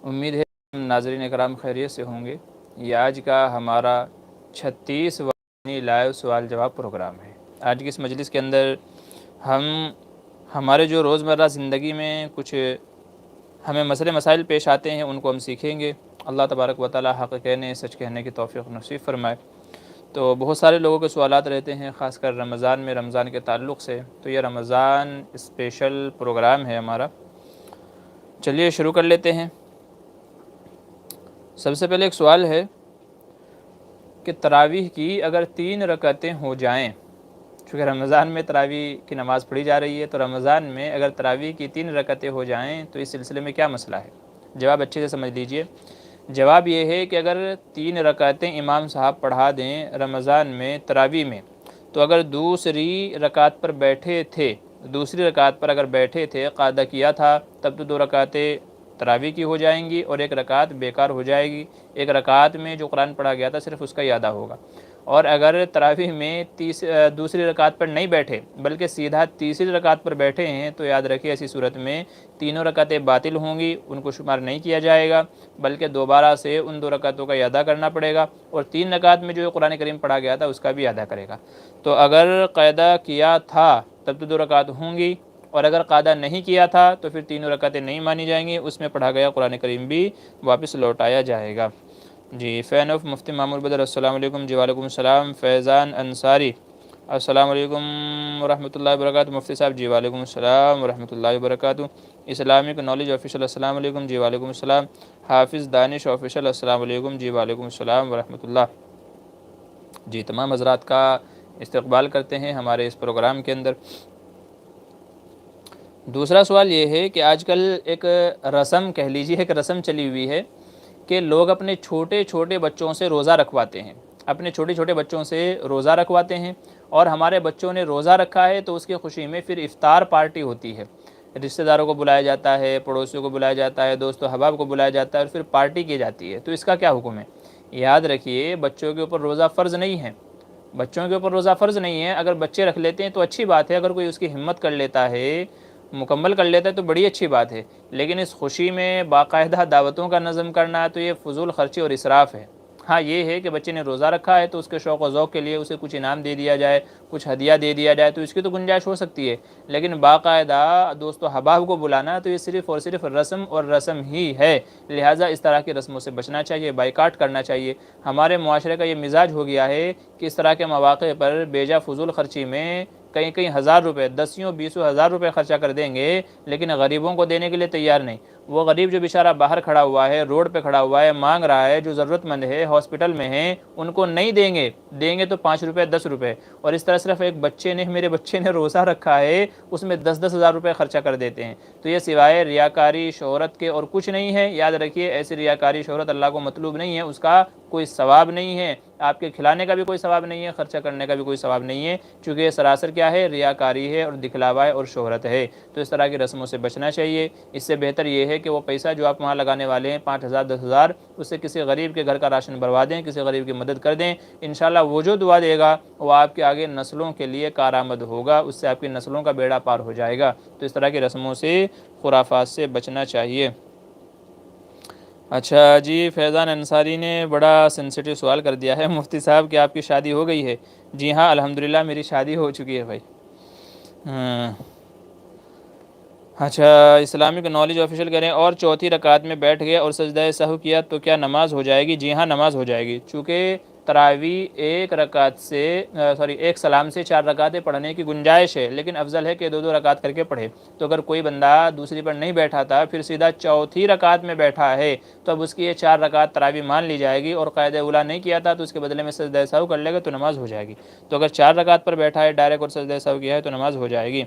امید ہے ناظرین اکرام خیریت سے ہوں گے۔ یہ آج کا ہمارا 36واں لائیو سوال جواب پروگرام ہے۔ آج کی اس مجلس کے اندر ہم ہمارے جو روزمرہ زندگی میں کچھ ہمیں مسئلے مسائل پیش آتے ہیں ان کو ہم سیکھیں گے۔ اللہ تبارک و تعالی حق کہنے سچ کہنے کی توفیق نصیب فرمائے۔ تو بہت سارے لوگوں کے سوالات رہتے ہیں، خاص کر رمضان میں رمضان کے تعلق سے، تو یہ رمضان اسپیشل پروگرام ہے ہمارا۔ چلیے شروع کر لیتے ہیں۔ سب سے پہلے ایک سوال ہے کہ تراویح کی اگر 3 رکعتیں ہو جائیں، چونکہ رمضان میں تراویح کی نماز پڑھی جا رہی ہے، تو رمضان میں اگر تراویح کی 3 رکعتیں ہو جائیں تو اس سلسلے میں کیا مسئلہ ہے؟ جواب اچھے سے سمجھ لیجئے۔ جواب یہ ہے کہ اگر 3 رکعتیں امام صاحب پڑھا دیں رمضان میں تراویح میں، تو اگر دوسری رکعت پر بیٹھے تھے، دوسری رکعت پر اگر بیٹھے تھے، قاعدہ کیا تھا، تب تو 2 رکعتیں تراویح کی ہو جائیں گی اور 1 رکعت بیکار ہو جائے گی۔ 1 رکعت میں جو قرآن پڑھا گیا تھا صرف اس کا ہی ادا ہوگا۔ اور اگر تراویح میں دوسری رکعت پر نہیں بیٹھے بلکہ سیدھا تیسری رکعت پر بیٹھے ہیں، تو یاد رکھیے ایسی صورت میں تینوں رکعتیں باطل ہوں گی، ان کو شمار نہیں کیا جائے گا، بلکہ دوبارہ سے ان 2 رکعتوں کا ادا کرنا پڑے گا، اور 3 رکعت میں جو قرآن کریم پڑھا گیا تھا اس کا بھی ادا کرے گا۔ تو اگر قاعدہ کیا تھا تب تو 2 رکعت ہوں گی، اور اگر قاعدہ نہیں کیا تھا تو پھر 3 رکعتیں نہیں مانی جائیں گی، اس میں پڑھا گیا قرآن کریم بھی واپس لوٹایا جائے گا۔ جی، فین آف مفتی معمول بدر، السلام علیکم۔ جی وعلیکم السلام۔ فیضان انصاری، السلام علیکم ورحمۃ اللہ وبرکاتہ۔ مفتی صاحب، جی وعلیکم السلام ورحمۃ اللہ وبرکاتہ۔ اسلامک نالج آفیشل، السلام علیکم۔ جی وعلیکم السلام۔ حافظ دانش آفیشل، السلام علیکم۔ جی وعلیکم السلام ورحمۃ اللہ۔ جی، تمام حضرات کا استقبال کرتے ہیں ہمارے اس پروگرام کے اندر۔ دوسرا سوال یہ ہے کہ آج کل ایک رسم کہہ لیجیے، ایک رسم چلی ہوئی ہے کہ لوگ اپنے چھوٹے چھوٹے بچوں سے روزہ رکھواتے ہیں، اپنے چھوٹے چھوٹے بچوں سے روزہ رکھواتے ہیں، اور ہمارے بچوں نے روزہ رکھا ہے تو اس کی خوشی میں پھر افطار پارٹی ہوتی ہے، رشتہ داروں کو بلایا جاتا ہے، پڑوسیوں کو بلایا جاتا ہے، دوست و احباب کو بلایا جاتا ہے، اور پھر پارٹی کی جاتی ہے۔ تو اس کا کیا حکم ہے؟ یاد رکھیے، بچوں کے اوپر روزہ فرض نہیں ہے، بچوں کے اوپر روزہ فرض نہیں ہے۔ اگر بچے رکھ لیتے ہیں تو اچھی بات ہے، اگر کوئی اس کی ہمت کر لیتا ہے، مکمل کر لیتا ہے تو بڑی اچھی بات ہے، لیکن اس خوشی میں باقاعدہ دعوتوں کا نظم کرنا تو یہ فضول خرچی اور اسراف ہے۔ ہاں یہ ہے کہ بچے نے روزہ رکھا ہے تو اس کے شوق و ذوق کے لیے اسے کچھ انعام دے دیا جائے، کچھ ہدیہ دے دیا جائے، تو اس کی تو گنجائش ہو سکتی ہے، لیکن باقاعدہ دوست و احباب کو بلانا تو یہ صرف اور صرف رسم اور رسم ہی ہے۔ لہٰذا اس طرح کی رسموں سے بچنا چاہیے، بائیکاٹ کرنا چاہیے۔ ہمارے معاشرے کا یہ مزاج ہو گیا ہے کہ اس طرح کے مواقع پر بیجا فضول خرچی میں کئی کئی ہزار روپے، 10 ہزار روپے خرچہ کر دیں گے، لیکن غریبوں کو دینے کے لیے تیار نہیں۔ وہ غریب جو بیچارہ باہر کھڑا ہوا ہے، روڈ پہ کھڑا ہوا ہے، مانگ رہا ہے، جو ضرورت مند ہے، ہاسپٹل میں ہے، ان کو نہیں دیں گے، دیں گے تو 5 روپے 10 روپے، اور اس طرح صرف ایک بچے نے، میرے بچے نے روزہ رکھا ہے، اس میں 10 ہزار روپے خرچہ کر دیتے ہیں۔ تو یہ سوائے ریاکاری شہرت کے اور کچھ نہیں ہے۔ یاد رکھیے، ایسی ریاکاری شہرت اللہ کو مطلوب نہیں ہے، اس کا کوئی ثواب نہیں ہے، آپ کے کھلانے کا بھی کوئی ثواب نہیں ہے، خرچہ کرنے کا بھی کوئی ثواب نہیں ہے، چونکہ یہ سراسر کیا ہے؟ ریاکاری ہے اور دکھلاوا ہے اور شہرت ہے۔ تو اس طرح کی رسموں سے بچنا چاہیے۔ اس سے بہتر یہ ہے کہ وہ پیسہ جو آپ وہاں لگانے والے ہیں، 5,000 10,000، اس سے کسی غریب کے گھر کا راشن بھروا دیں، کسی غریب کی مدد کر دیں۔ انشاءاللہ وہ جو دعا دے گا وہ آپ کے آگے نسلوں کے لیے کارآمد ہوگا، اس سے آپ کی نسلوں کا بیڑا پار ہو جائے گا۔ تو اس طرح کی رسموں سے، خرافات سے بچنا چاہیے۔ اچھا جی، فیضان انصاری نے بڑا سینسیٹیو سوال کر دیا ہے، مفتی صاحب کہ آپ کی شادی ہو گئی ہے؟ جی ہاں، الحمدللہ میری شادی ہو چکی ہے بھائی۔ اچھا، اسلامک نالج آفیشل کہہ رہے ہیں، اور چوتھی رکعت میں بیٹھ گئے اور سجدہ سہو کیا تو کیا نماز ہو جائے گی؟ جی ہاں، نماز ہو جائے گی، چونکہ تراویح ایک سلام سے 4 رکعتیں پڑھنے کی گنجائش ہے، لیکن افضل ہے کہ 2 رکعت کر کے پڑھے۔ تو اگر کوئی بندہ دوسری پر نہیں بیٹھا تھا، پھر سیدھا چوتھی رکعت میں بیٹھا ہے، تو اب اس کی یہ 4 رکعت تراویح مان لی جائے گی، اور قاعدہ اولیٰ نہیں کیا تھا تو اس کے بدلے میں سجدہ سہو کر لے گا تو نماز ہو جائے گی۔ تو اگر 4 رکعت پر بیٹھا ہے ڈائریکٹ اور سجدہ سہو کیا ہے تو نماز ہو جائے گی۔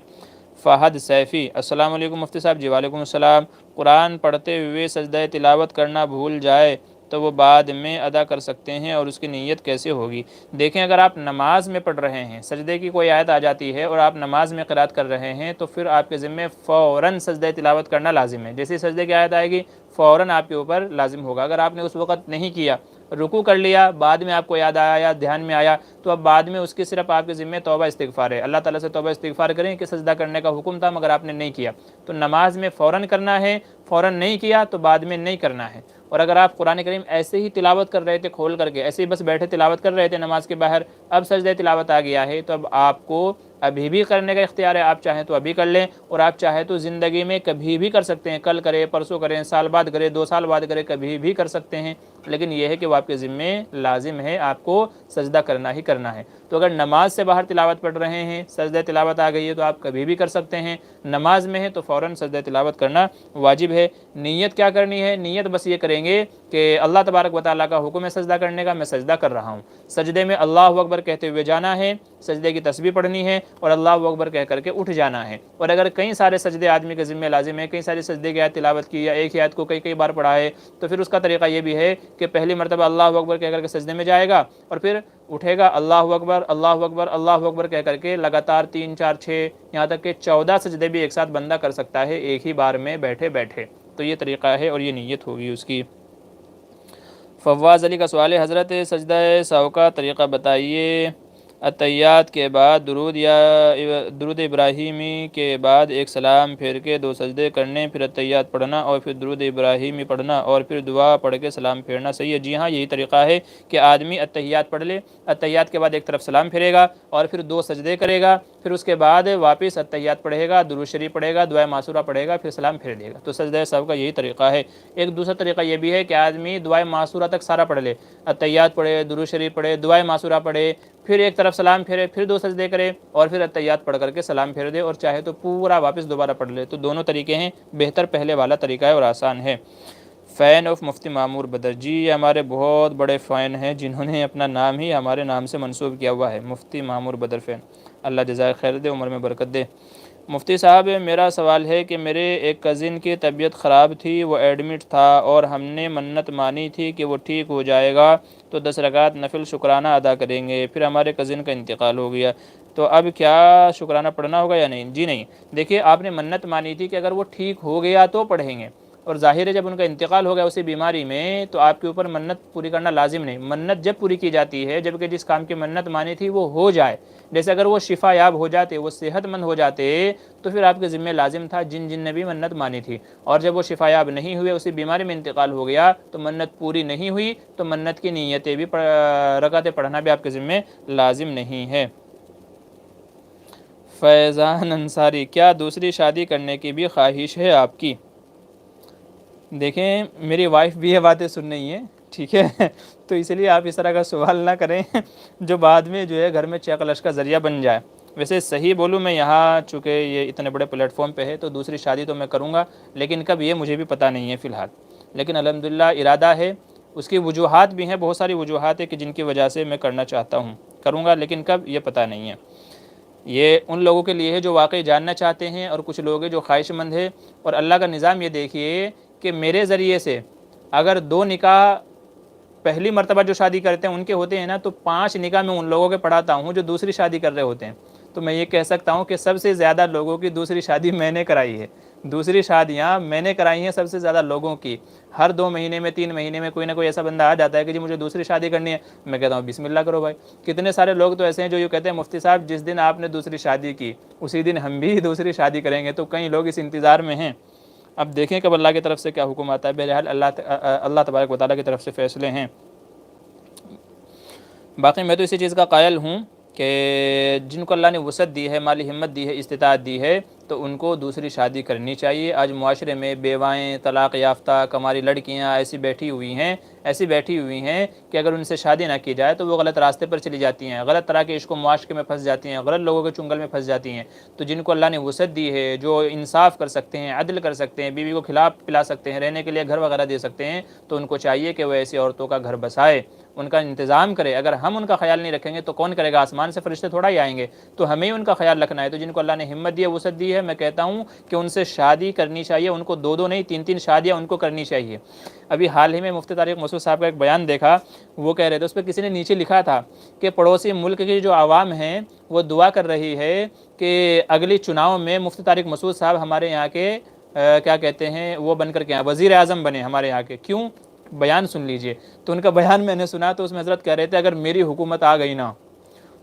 فہد سیفی، السلام علیکم مفتی صاحب۔ جی وعلیکم السلام۔ قرآن پڑھتے ہوئے سجدہ تلاوت کرنا بھول جائے تو وہ بعد میں ادا کر سکتے ہیں، اور اس کی نیت کیسے ہوگی؟ دیکھیں، اگر آپ نماز میں پڑھ رہے ہیں، سجدے کی کوئی آیت آ جاتی ہے اور آپ نماز میں قرات کر رہے ہیں، تو پھر آپ کے ذمہ فوراً سجدہ تلاوت کرنا لازم ہے۔ جیسے سجدے کی آیت آئے گی فوراً آپ کے اوپر لازم ہوگا۔ اگر آپ نے اس وقت نہیں کیا رکوع کر لیا، بعد میں آپ کو یاد آیا یا دھیان میں آیا، تو اب بعد میں اس کی صرف آپ کے ذمہ توبہ استغفار ہے، اللہ تعالیٰ سے توبہ استغفار کریں کہ سجدہ کرنے کا حکم تھا مگر آپ نے نہیں کیا، تو نماز میں فوراً کرنا ہے، فوراً نہیں کیا تو بعد میں نہیں کرنا ہے۔ اور اگر آپ قرآن کریم ایسے ہی تلاوت کر رہے تھے کھول کر کے، ایسے ہی بس بیٹھے تلاوت کر رہے تھے نماز کے باہر، اب سجدہ تلاوت آ گیا ہے، تو اب آپ کو ابھی بھی کرنے کا اختیار ہے، آپ چاہیں تو ابھی کر لیں، اور آپ چاہیں تو زندگی میں کبھی بھی کر سکتے ہیں، کل کریں، پرسوں کریں، سال بعد کریں، 2 سال بعد کریں، کبھی بھی کر سکتے ہیں، لیکن یہ ہے کہ وہ آپ کے ذمے لازم ہے، آپ کو سجدہ کرنا ہی کرنا ہے۔ تو اگر نماز سے باہر تلاوت پڑھ رہے ہیں، سجدہ تلاوت آ گئی ہے تو آپ کبھی بھی کر سکتے ہیں، نماز میں ہے تو فوراً سجدہ تلاوت کرنا واجب ہے۔ نیت کیا کرنی ہے؟ نیت بس یہ کریں گے کہ اللہ تبارک و تعالیٰ کا حکم ہے سجدہ کرنے کا، میں سجدہ کر رہا ہوں، سجدے میں اللہ اکبر کہتے ہوئے جانا ہے، سجدے کی تسبیح پڑھنی ہے اور اللہ اکبر کہہ کر کے اٹھ جانا ہے۔ اور اگر کئی سارے سجدے آدمی کے ذمہ لازم ہے، کئی سارے سجدے کی آیت تلاوت کی یا ایک ہی آیت کو کئی بار پڑھا ہے، تو پھر اس کا طریقہ یہ بھی ہے کہ پہلی مرتبہ اللہ اکبر کہہ کر کے سجدے میں جائے گا اور پھر اٹھے گا، اللہ اکبر اللہ اکبر اللہ اکبر کہہ کر کے لگاتار 3 4 6 یہاں تک کہ 14 سجدے بھی ایک ساتھ بندہ کر سکتا ہے ایک ہی بار میں بیٹھے بیٹھے۔ تو یہ طریقہ ہے اور یہ نیت ہوگی اس کی۔ فواز علی کا سوال ہے، حضرت سجدہ سہو کا طریقہ بتائیے۔ اتحیات کے بعد درود یا درود ابراہیمی کے بعد ایک سلام پھیر کے 2 سجدے کرنے، پھر اتحیات پڑھنا اور پھر درود ابراہیمی پڑھنا اور پھر دعا پڑھ کے سلام پھیرنا صحیح ہے؟ جی ہاں، یہی طریقہ ہے کہ آدمی اتحیات پڑھ لے، اتحیات کے بعد ایک طرف سلام پھیرے گا اور پھر 2 سجدے کرے گا، پھر اس کے بعد واپس اتحیات پڑھے گا، درود شریف پڑھے گا، دعائے معصورہ پڑھے گا، پھر سلام پھیر دے گا۔ تو سجدہ سہو کا یہی طریقہ ہے۔ ایک دوسرا طریقہ یہ بھی ہے کہ آدمی دعائے معصورہ تک سارا پڑھ لے، اتحیات پڑھے، درود شریف پڑھے، دعائے معصورہ پڑھے، پھر ایک طرف سلام پھیرے، پھر 2 سجدے کرے اور پھر اتحیات پڑھ کر کے سلام پھیر دے، اور چاہے تو پورا واپس دوبارہ پڑھ لے۔ تو دونوں طریقے ہیں، بہتر پہلے والا طریقہ ہے اور آسان ہے۔ فین آف مفتی معمور بدر، جی یہ ہمارے بہت بڑے فین ہیں جنہوں نے اپنا نام ہی ہمارے نام سے منسوب کیا ہوا ہے، مفتی معمور بدر فین، اللہ جزائے خیر دے، عمر میں برکت دے۔ مفتی صاحب میرا سوال ہے کہ میرے ایک کزن کی طبیعت خراب تھی، وہ ایڈمٹ تھا اور ہم نے منت مانی تھی کہ وہ ٹھیک ہو جائے گا تو 10 رکعت نفل شکرانہ ادا کریں گے، پھر ہمارے کزن کا انتقال ہو گیا، تو اب کیا شکرانہ پڑھنا ہوگا یا نہیں؟ جی نہیں، دیکھیے آپ نے منت مانی تھی کہ اگر وہ ٹھیک ہو گیا تو پڑھیں گے، اور ظاہر ہے جب ان کا انتقال ہو گیا اسی بیماری میں تو آپ کے اوپر منت پوری کرنا لازم نہیں۔ منت جب پوری کی جاتی ہے جب کہ جس کام کی منت مانی تھی وہ ہو جائے، جیسے اگر وہ شفا یاب ہو جاتے، وہ صحت مند ہو جاتے، تو پھر آپ کے ذمہ لازم تھا جن جن نے بھی منت مانی تھی، اور جب وہ شفا یاب نہیں ہوئے، اسی بیماری میں انتقال ہو گیا تو منت پوری نہیں ہوئی، تو منت کی نیتیں بھی رکعتیں پڑھنا بھی آپ کے ذمہ لازم نہیں ہے۔ فیضان انصاری، کیا دوسری شادی کرنے کی بھی خواہش ہے آپ کی؟ دیکھیں میری وائف بھی یہ باتیں سن رہی ہیں، ٹھیک ہے، تو اس لیے آپ اس طرح کا سوال نہ کریں جو بعد میں جو ہے گھر میں چکلش کا ذریعہ بن جائے۔ ویسے صحیح بولوں میں یہاں چونکہ یہ اتنے بڑے پلیٹ فارم پہ ہے تو دوسری شادی تو میں کروں گا، لیکن کب یہ مجھے بھی پتہ نہیں ہے فی الحال، لیکن الحمدللہ ارادہ ہے۔ اس کی وجوہات بھی ہیں، بہت ساری وجوہات ہیں کہ جن کی وجہ سے میں کرنا چاہتا ہوں، کروں گا، لیکن کب یہ پتہ نہیں ہے۔ یہ ان لوگوں کے لیے ہے جو واقعی جاننا چاہتے ہیں، اور کچھ لوگ ہیں جو خواہش مند ہے، اور اللہ کا نظام یہ دیکھیے کہ میرے ذریعے سے اگر 2 نکاح پہلی مرتبہ جو شادی کرتے ہیں ان کے ہوتے ہیں نا، تو 5 نکاح میں ان لوگوں کے پڑھاتا ہوں جو دوسری شادی کر رہے ہوتے ہیں، تو میں یہ کہہ سکتا ہوں کہ سب سے زیادہ لوگوں کی دوسری شادی میں نے کرائی ہے، دوسری شادیاں میں نے کرائی ہیں سب سے زیادہ لوگوں کی۔ ہر 2 مہینے میں 3 مہینے میں کوئی نہ کوئی ایسا بندہ آ جاتا ہے کہ جی مجھے دوسری شادی کرنی ہے، میں کہتا ہوں بسم اللہ کرو بھائی۔ کتنے سارے لوگ تو ایسے ہیں جو یہ کہتے ہیں مفتی صاحب جس دن آپ نے دوسری شادی کی اسی دن ہم بھی دوسری شادی کریں گے، تو کئی لوگ اس انتظار میں ہیں۔ اب دیکھیں کہ اللہ کی طرف سے کیا حکم آتا ہے، بہرحال اللہ تبارک و تعالیٰ کی طرف سے فیصلے ہیں۔ باقی میں تو اسی چیز کا قائل ہوں کہ جن کو اللہ نے وسعت دی ہے، مالی ہمت دی ہے، استطاعت دی ہے، تو ان کو دوسری شادی کرنی چاہیے۔ آج معاشرے میں بیوائیں، طلاق یافتہ کماری لڑکیاں ایسی بیٹھی ہوئی ہیں کہ اگر ان سے شادی نہ کی جائے تو وہ غلط راستے پر چلی جاتی ہیں، غلط طرح کے عشق و معاشقے میں پھنس جاتی ہیں، غلط لوگوں کے چنگل میں پھنس جاتی ہیں۔ تو جن کو اللہ نے وسعت دی ہے، جو انصاف کر سکتے ہیں، عدل کر سکتے ہیں، بیوی کو کھلا پلا سکتے ہیں، رہنے کے لیے گھر وغیرہ دے سکتے ہیں، تو ان کو چاہیے کہ وہ ایسی عورتوں کا گھر بسائے، ان کا انتظام کرے۔ اگر ہم ان کا خیال نہیں رکھیں گے تو کون کرے گا؟ آسمان سے فرشتے تھوڑا ہی آئیں گے، تو ہمیں ان کا خیال رکھنا ہے۔ تو جن کو اللہ نے ہمت دی ہے، وسعت دی ہے، میں کہتا ہوں کہ ان سے شادی کرنی چاہیے، ان کو 2 نہیں 3 شادیاں ان کو کرنی چاہیے۔ ابھی حال ہی میں مفتی طارق مسعود صاحب کا ایک بیان دیکھا، وہ کہہ رہے تھے، اس پہ کسی نے نیچے لکھا تھا کہ پڑوسی ملک کی جو عوام ہیں وہ دعا کر رہی ہے کہ اگلی چناؤ میں مفتی طارق مسعود صاحب ہمارے یہاں کے کیا کہتے ہیں وہ بن کر کے وزیر اعظم بنے ہمارے یہاں کے۔ کیوں؟ بیان سن لیجئے۔ تو ان کا بیان میں نے سنا تو اس میں حضرت کہہ رہے تھے اگر میری حکومت آ گئی نا،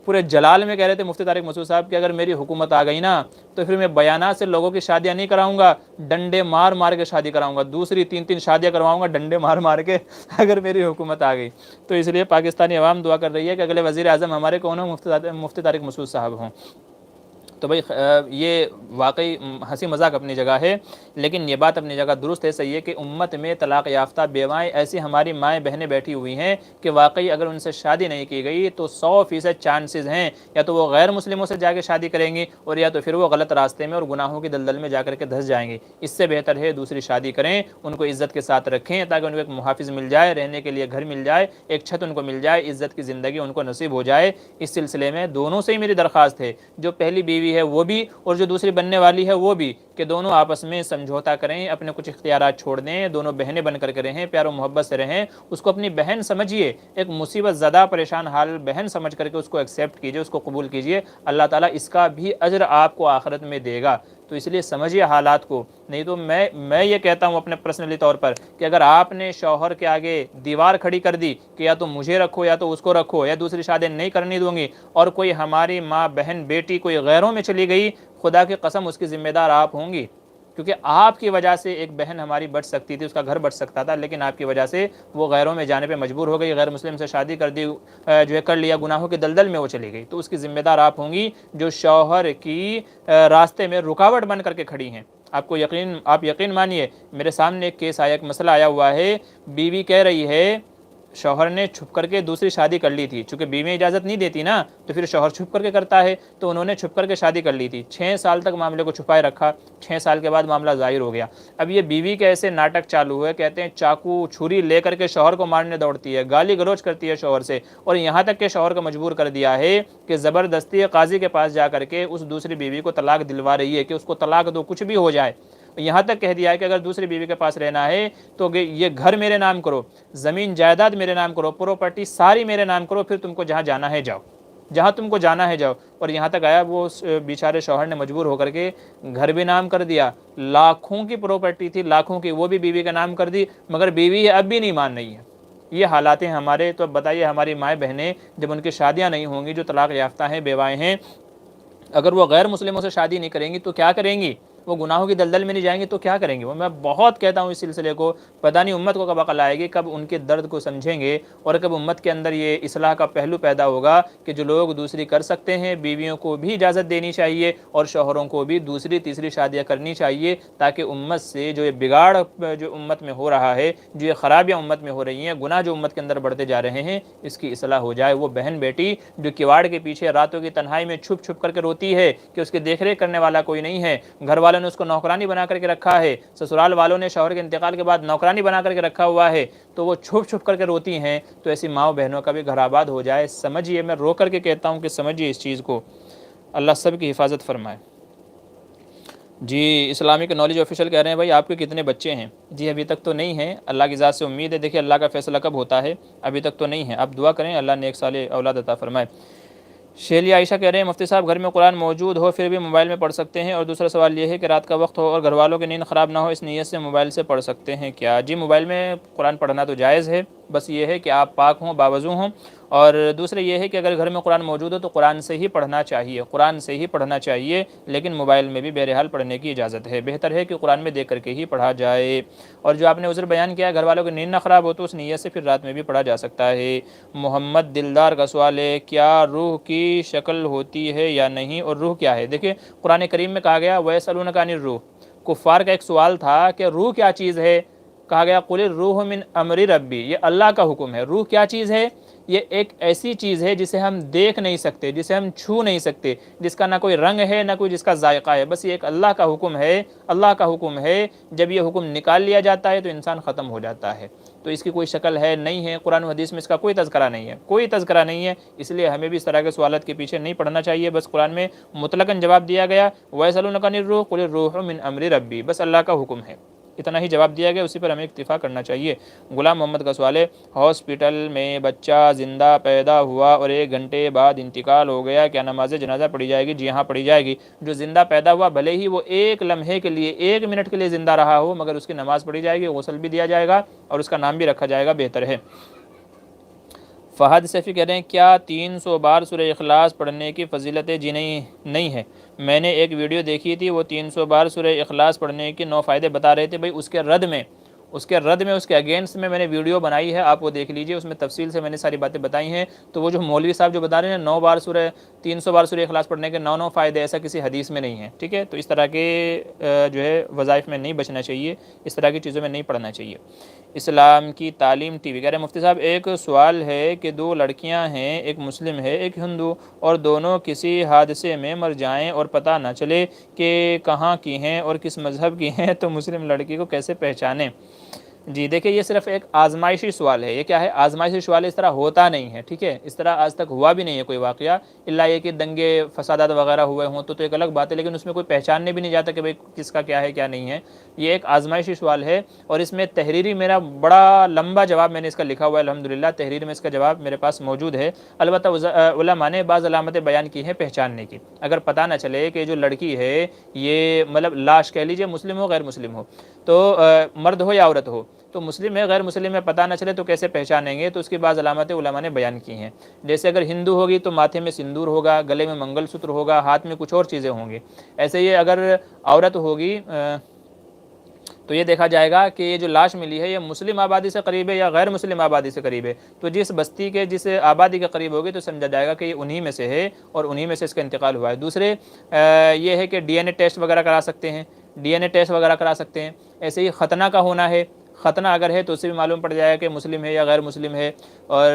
پورے جلال میں کہہ رہے تھے مفتی طارق مسعود صاحب کہ اگر میری حکومت آ گئی نا تو پھر میں بیانات سے لوگوں کی شادیاں نہیں کراؤں گا، ڈنڈے مار مار کے شادی کراؤں گا، دوسری تین تین شادیاں کرواؤں گا ڈنڈے مار مار کے اگر میری حکومت آ گئی۔ تو اس لیے پاکستانی عوام دعا کر رہی ہے کہ اگلے وزیر اعظم ہمارے کون ہوں؟ مفتی طارق مسعود صاحب ہوں۔ تو بھائی یہ واقعی ہنسی مذاق اپنی جگہ ہے، لیکن یہ بات اپنی جگہ درست ہے، صحیح ہے کہ امت میں طلاق یافتہ بیوائیں ایسی ہماری مائیں بہنیں بیٹھی ہوئی ہیں کہ واقعی اگر ان سے شادی نہیں کی گئی تو 100% چانسز ہیں یا تو وہ غیر مسلموں سے جا کے شادی کریں گی اور یا تو پھر وہ غلط راستے میں اور گناہوں کی دلدل میں جا کر کے دھس جائیں گے۔ اس سے بہتر ہے دوسری شادی کریں، ان کو عزت کے ساتھ رکھیں تاکہ ان کو ایک محافظ مل جائے، رہنے کے لیے گھر مل جائے، ایک چھت ان کو مل جائے، عزت کی زندگی ان کو نصیب ہو جائے۔ اس سلسلے میں دونوں سے ہی میری درخواست ہے، جو پہلی بیوی ہے وہ بھی اور جو دوسری بننے والی ہے وہ بھی، کہ دونوں آپس میں سمجھوتا کریں، اپنے کچھ اختیارات چھوڑ دیں، دونوں بہنیں بن کر کے رہیں، پیار و محبت سے رہیں، اس کو اپنی بہن سمجھیے، ایک مصیبت زدہ پریشان حال بہن سمجھ کر کے اس کو ایکسیپٹ کیجئے، اس کو قبول کیجئے، اللہ تعالیٰ اس کا بھی اجر آپ کو آخرت میں دے گا۔ تو اس لیے سمجھیے حالات کو، نہیں تو میں یہ کہتا ہوں اپنے پرسنلی طور پر کہ اگر آپ نے شوہر کے آگے دیوار کھڑی کر دی کہ یا تو مجھے رکھو یا تو اس کو رکھو یا دوسری شادی نہیں کرنی دوں گی، اور کوئی ہماری ماں بہن بیٹی کوئی غیروں میں چلی گئی، خدا کی قسم اس کی ذمہ دار آپ ہوں گی، کیونکہ آپ کی وجہ سے ایک بہن ہماری بچ سکتی تھی، اس کا گھر بچ سکتا تھا، لیکن آپ کی وجہ سے وہ غیروں میں جانے پہ مجبور ہو گئی، غیر مسلم سے شادی کر دی، جو ہے کر لیا، گناہوں کے دلدل میں وہ چلی گئی، تو اس کی ذمہ دار آپ ہوں گی جو شوہر کی راستے میں رکاوٹ بن کر کے کھڑی ہیں۔ آپ یقین مانیے، میرے سامنے ایک کیس آیا، ایک مسئلہ آیا ہوا ہے، بیوی کہہ رہی ہے شوہر نے چھپ کر کے دوسری شادی کر لی تھی، چونکہ بیوی اجازت نہیں دیتی نا تو پھر شوہر چھپ کر کے کرتا ہے، تو انہوں نے چھپ کر کے شادی کر لی تھی، 6 سال تک معاملے کو چھپائے رکھا، 6 سال کے بعد معاملہ ظاہر ہو گیا۔ اب یہ بیوی کے ایسے ناٹک چالو ہوئے، کہتے ہیں چاقو چھری لے کر کے شوہر کو مارنے دوڑتی ہے، گالی گلوچ کرتی ہے شوہر سے، اور یہاں تک کہ شوہر کو مجبور کر دیا ہے کہ زبردستی قاضی کے پاس جا کر کے اس دوسری بیوی کو طلاق دلوا رہی ہے کہ اس کو طلاق دو، کچھ بھی ہو جائے۔ یہاں تک کہہ دیا ہے کہ اگر دوسری بیوی کے پاس رہنا ہے تو یہ گھر میرے نام کرو، زمین جائیداد میرے نام کرو، پراپرٹی ساری میرے نام کرو، پھر تم کو جہاں جانا ہے جاؤ، جہاں تم کو جانا ہے جاؤ۔ اور یہاں تک آیا وہ بیچارے شوہر نے مجبور ہو کر کے گھر بھی نام کر دیا، لاکھوں کی پراپرٹی تھی، لاکھوں کی، وہ بھی بیوی کا نام کر دی، مگر بیوی اب بھی نہیں مان رہی ہے۔ یہ حالات ہیں ہمارے۔ تو اب بتائیے ہماری مائیں بہنیں جب ان کی شادیاں نہیں ہوں گی، جو طلاق یافتہ ہیں، بیوائیں ہیں، اگر وہ غیر مسلموں سے شادی نہیں کریں گی تو کیا کریں گی؟ وہ گناہوں کی دلدل میں نہیں جائیں گے تو کیا کریں گے؟ وہ میں بہت کہتا ہوں اس سلسلے کو، پتہ نہیں امت کو کب عقل آئے گی، کب ان کے درد کو سمجھیں گے، اور کب امت کے اندر یہ اصلاح کا پہلو پیدا ہوگا کہ جو لوگ دوسری کر سکتے ہیں، بیویوں کو بھی اجازت دینی چاہیے اور شوہروں کو بھی دوسری تیسری شادیاں کرنی چاہیے، تاکہ امت سے جو یہ بگاڑ جو امت میں ہو رہا ہے، جو یہ خرابیاں امت میں ہو رہی ہیں، گناہ جو امت کے اندر بڑھتے جا رہے ہیں، اس کی اصلاح ہو جائے۔ وہ بہن بیٹی جو کواڑ کے پیچھے راتوں کی تنہائی میں چھپ چھپ کر کے روتی ہے کہ اس کی دیکھ ریکھ کرنے والا کوئی نہیں ہے، گھر والوں نے اس کو نوکرانی بنا کر کے رکھا ہے، سسرال والوں نے شوہر کے انتقال کے بعد نوکرانی بنا کر کے رکھا ہوا ہے، تو وہ چھپ چھپ کر کے روتی ہیں، تو ایسی ماؤں بہنوں کا بھی گھر آباد ہو جائے۔ سمجھیے، میں رو کر کے کہتا ہوں کہ سمجھیے اس چیز کو، اللہ سب کی حفاظت فرمائے۔ جی اسلامک نالج آفیشل کہہ رہے ہیں بھائی آپ کے کتنے بچے ہیں؟ جی ابھی تک تو نہیں ہیں، اللہ کی ذات سے امید ہے، دیکھیے اللہ کا فیصلہ کب ہوتا ہے، ابھی تک تو نہیں ہے، آپ دعا کریں اللہ نیک صالح اولاد عطا فرمائے۔ شیلی عائشہ کہہ رہے ہیں مفتی صاحب گھر میں قرآن موجود ہو پھر بھی موبائل میں پڑھ سکتے ہیں، اور دوسرا سوال یہ ہے کہ رات کا وقت ہو اور گھر والوں کی نیند خراب نہ ہو، اس نیت سے موبائل سے پڑھ سکتے ہیں کیا؟ جی موبائل میں قرآن پڑھنا تو جائز ہے، بس یہ ہے کہ آپ پاک ہوں، باوضو ہوں، اور دوسرے یہ ہے کہ اگر گھر میں قرآن موجود ہو تو قرآن سے ہی پڑھنا چاہیے، قرآن سے ہی پڑھنا چاہیے، لیکن موبائل میں بھی بہرحال پڑھنے کی اجازت ہے، بہتر ہے کہ قرآن میں دیکھ کر کے ہی پڑھا جائے۔ اور جو آپ نے عذر بیان کیا گھر والوں کی نیند نہ خراب ہو تو اس نیت سے پھر رات میں بھی پڑھا جا سکتا ہے۔ محمد دلدار کا سوال ہے کیا روح کی شکل ہوتی ہے یا نہیں، اور روح کیا ہے؟ دیکھیں قرآن کریم میں کہا گیا وَيَسْأَلُونَكَ عَنِ الرُّوحِ، کفار کا ایک سوال تھا کہ روح کیا چیز ہے، کہا گیا قُلِ الرُّوحُ مِنْ أَمْرِ رَبِّي، یہ اللہ کا حکم ہے۔ روح کیا چیز ہے؟ یہ ایک ایسی چیز ہے جسے ہم دیکھ نہیں سکتے، جسے ہم چھو نہیں سکتے، جس کا نہ کوئی رنگ ہے نہ کوئی جس کا ذائقہ ہے، بس یہ ایک اللہ کا حکم ہے، اللہ کا حکم ہے۔ جب یہ حکم نکال لیا جاتا ہے تو انسان ختم ہو جاتا ہے، تو اس کی کوئی شکل ہے نہیں ہے، قرآن و حدیث میں اس کا کوئی تذکرہ نہیں ہے، کوئی تذکرہ نہیں ہے، اس لیے ہمیں بھی اس طرح کے سوالات کے پیچھے نہیں پڑھنا چاہیے۔ بس قرآن میں مطلقاً جواب دیا گیا وَيَسْأَلُونَكَ عَنِ الرُّوحِ قُلِ الرُّوحُ مِنْ أَمْرِ رَبِّي، بس اللہ کا حکم ہے، اتنا ہی جواب دیا گیا, اسی پر ہمیں اکتفا کرنا چاہیے. غلام محمد کا سوال ہے, ہاسپٹل میں بچہ زندہ پیدا ہوا اور 1 گھنٹے بعد انتقال ہو گیا, کیا نماز جنازہ پڑھی جائے گی؟ جی ہاں پڑھی جائے گی. جو زندہ پیدا ہوا بھلے ہی وہ 1 لمحے کے لیے 1 منٹ کے لیے زندہ رہا ہو, مگر اس کی نماز پڑھی جائے گی, غسل بھی دیا جائے گا اور اس کا نام بھی رکھا جائے گا, بہتر ہے. فہد سیفی کہہ رہے ہیں کیا 300 بار سورہ اخلاص پڑھنے کی فضیلت؟ جی نہیں ہے. میں نے ایک ویڈیو دیکھی تھی, وہ 300 بار سورہ اخلاص پڑھنے کے 9 فائدے بتا رہے تھے. بھائی اس کے رد میں اس کے اگینسٹ میں نے ویڈیو بنائی ہے, آپ وہ دیکھ لیجئے, اس میں تفصیل سے میں نے ساری باتیں بتائی ہیں. تو وہ جو مولوی صاحب جو بتا رہے ہیں 300 بار سورہ اخلاص پڑھنے کے 9 فائدے, ایسا کسی حدیث میں نہیں ہے, ٹھیک ہے. تو اس طرح کے جو ہے وظائف میں نہیں بچنا چاہیے, اس طرح کی چیزوں میں نہیں پڑھنا چاہیے. اسلام کی تعلیم ٹی وی کہہ رہے ہیں مفتی صاحب ایک سوال ہے کہ 2 لڑکیاں ہیں, ایک مسلم ہے ایک ہندو, اور دونوں کسی حادثے میں مر جائیں اور پتہ نہ چلے کہ کہاں کی ہیں اور کس مذہب کی ہیں, تو مسلم لڑکی کو کیسے پہچانیں؟ جی دیکھیں, یہ صرف ایک آزمائشی سوال ہے. یہ کیا ہے؟ آزمائشی سوال. اس طرح ہوتا نہیں ہے, ٹھیک ہے. اس طرح آج تک ہوا بھی نہیں ہے کوئی واقعہ, الا یہ کہ دنگے فسادات وغیرہ ہوئے ہوں تو ایک الگ بات ہے, لیکن اس میں کوئی پہچاننے بھی نہیں جاتا کہ بھئی کس کا کیا ہے کیا نہیں ہے. یہ ایک آزمائشی سوال ہے, اور اس میں تحریری میرا بڑا لمبا جواب میں نے اس کا لکھا ہوا ہے, الحمدللہ تحریر میں اس کا جواب میرے پاس موجود ہے. البتہ علماء نے بعض علامتیں بیان کی ہیں پہچاننے کی. اگر پتہ نہ چلے کہ جو لڑکی ہے یہ مطلب لاش کہہ لیجئے, مسلم ہو غیر مسلم ہو, تو مرد ہو یا عورت ہو, تو مسلم ہے غیر مسلم ہے پتہ نہ چلے تو کیسے پہچانیں گے؟ تو اس کی بعض علامتیں علماء نے بیان کی ہیں. جیسے اگر ہندو ہوگی تو ماتھے میں سندور ہوگا, گلے میں منگل سوتر ہوگا, ہاتھ میں کچھ اور چیزیں ہوں گی. ایسے ہی اگر عورت ہوگی تو یہ دیکھا جائے گا کہ یہ جو لاش ملی ہے یہ مسلم آبادی سے قریب ہے یا غیر مسلم آبادی سے قریب ہے. تو جس بستی کے جس آبادی کے قریب ہوگی تو سمجھا جائے گا کہ یہ انہی میں سے ہے اور انہی میں سے اس کا انتقال ہوا ہے. دوسرے یہ ہے کہ ڈی این اے ٹیسٹ وغیرہ کرا سکتے ہیں, ٹیسٹ وغیرہ کرا سکتے ہیں. ایسے ہی ختنہ کا ہونا ہے, ختنہ اگر ہے تو اس سے بھی معلوم پڑ جائے گا کہ مسلم ہے یا غیر مسلم ہے. اور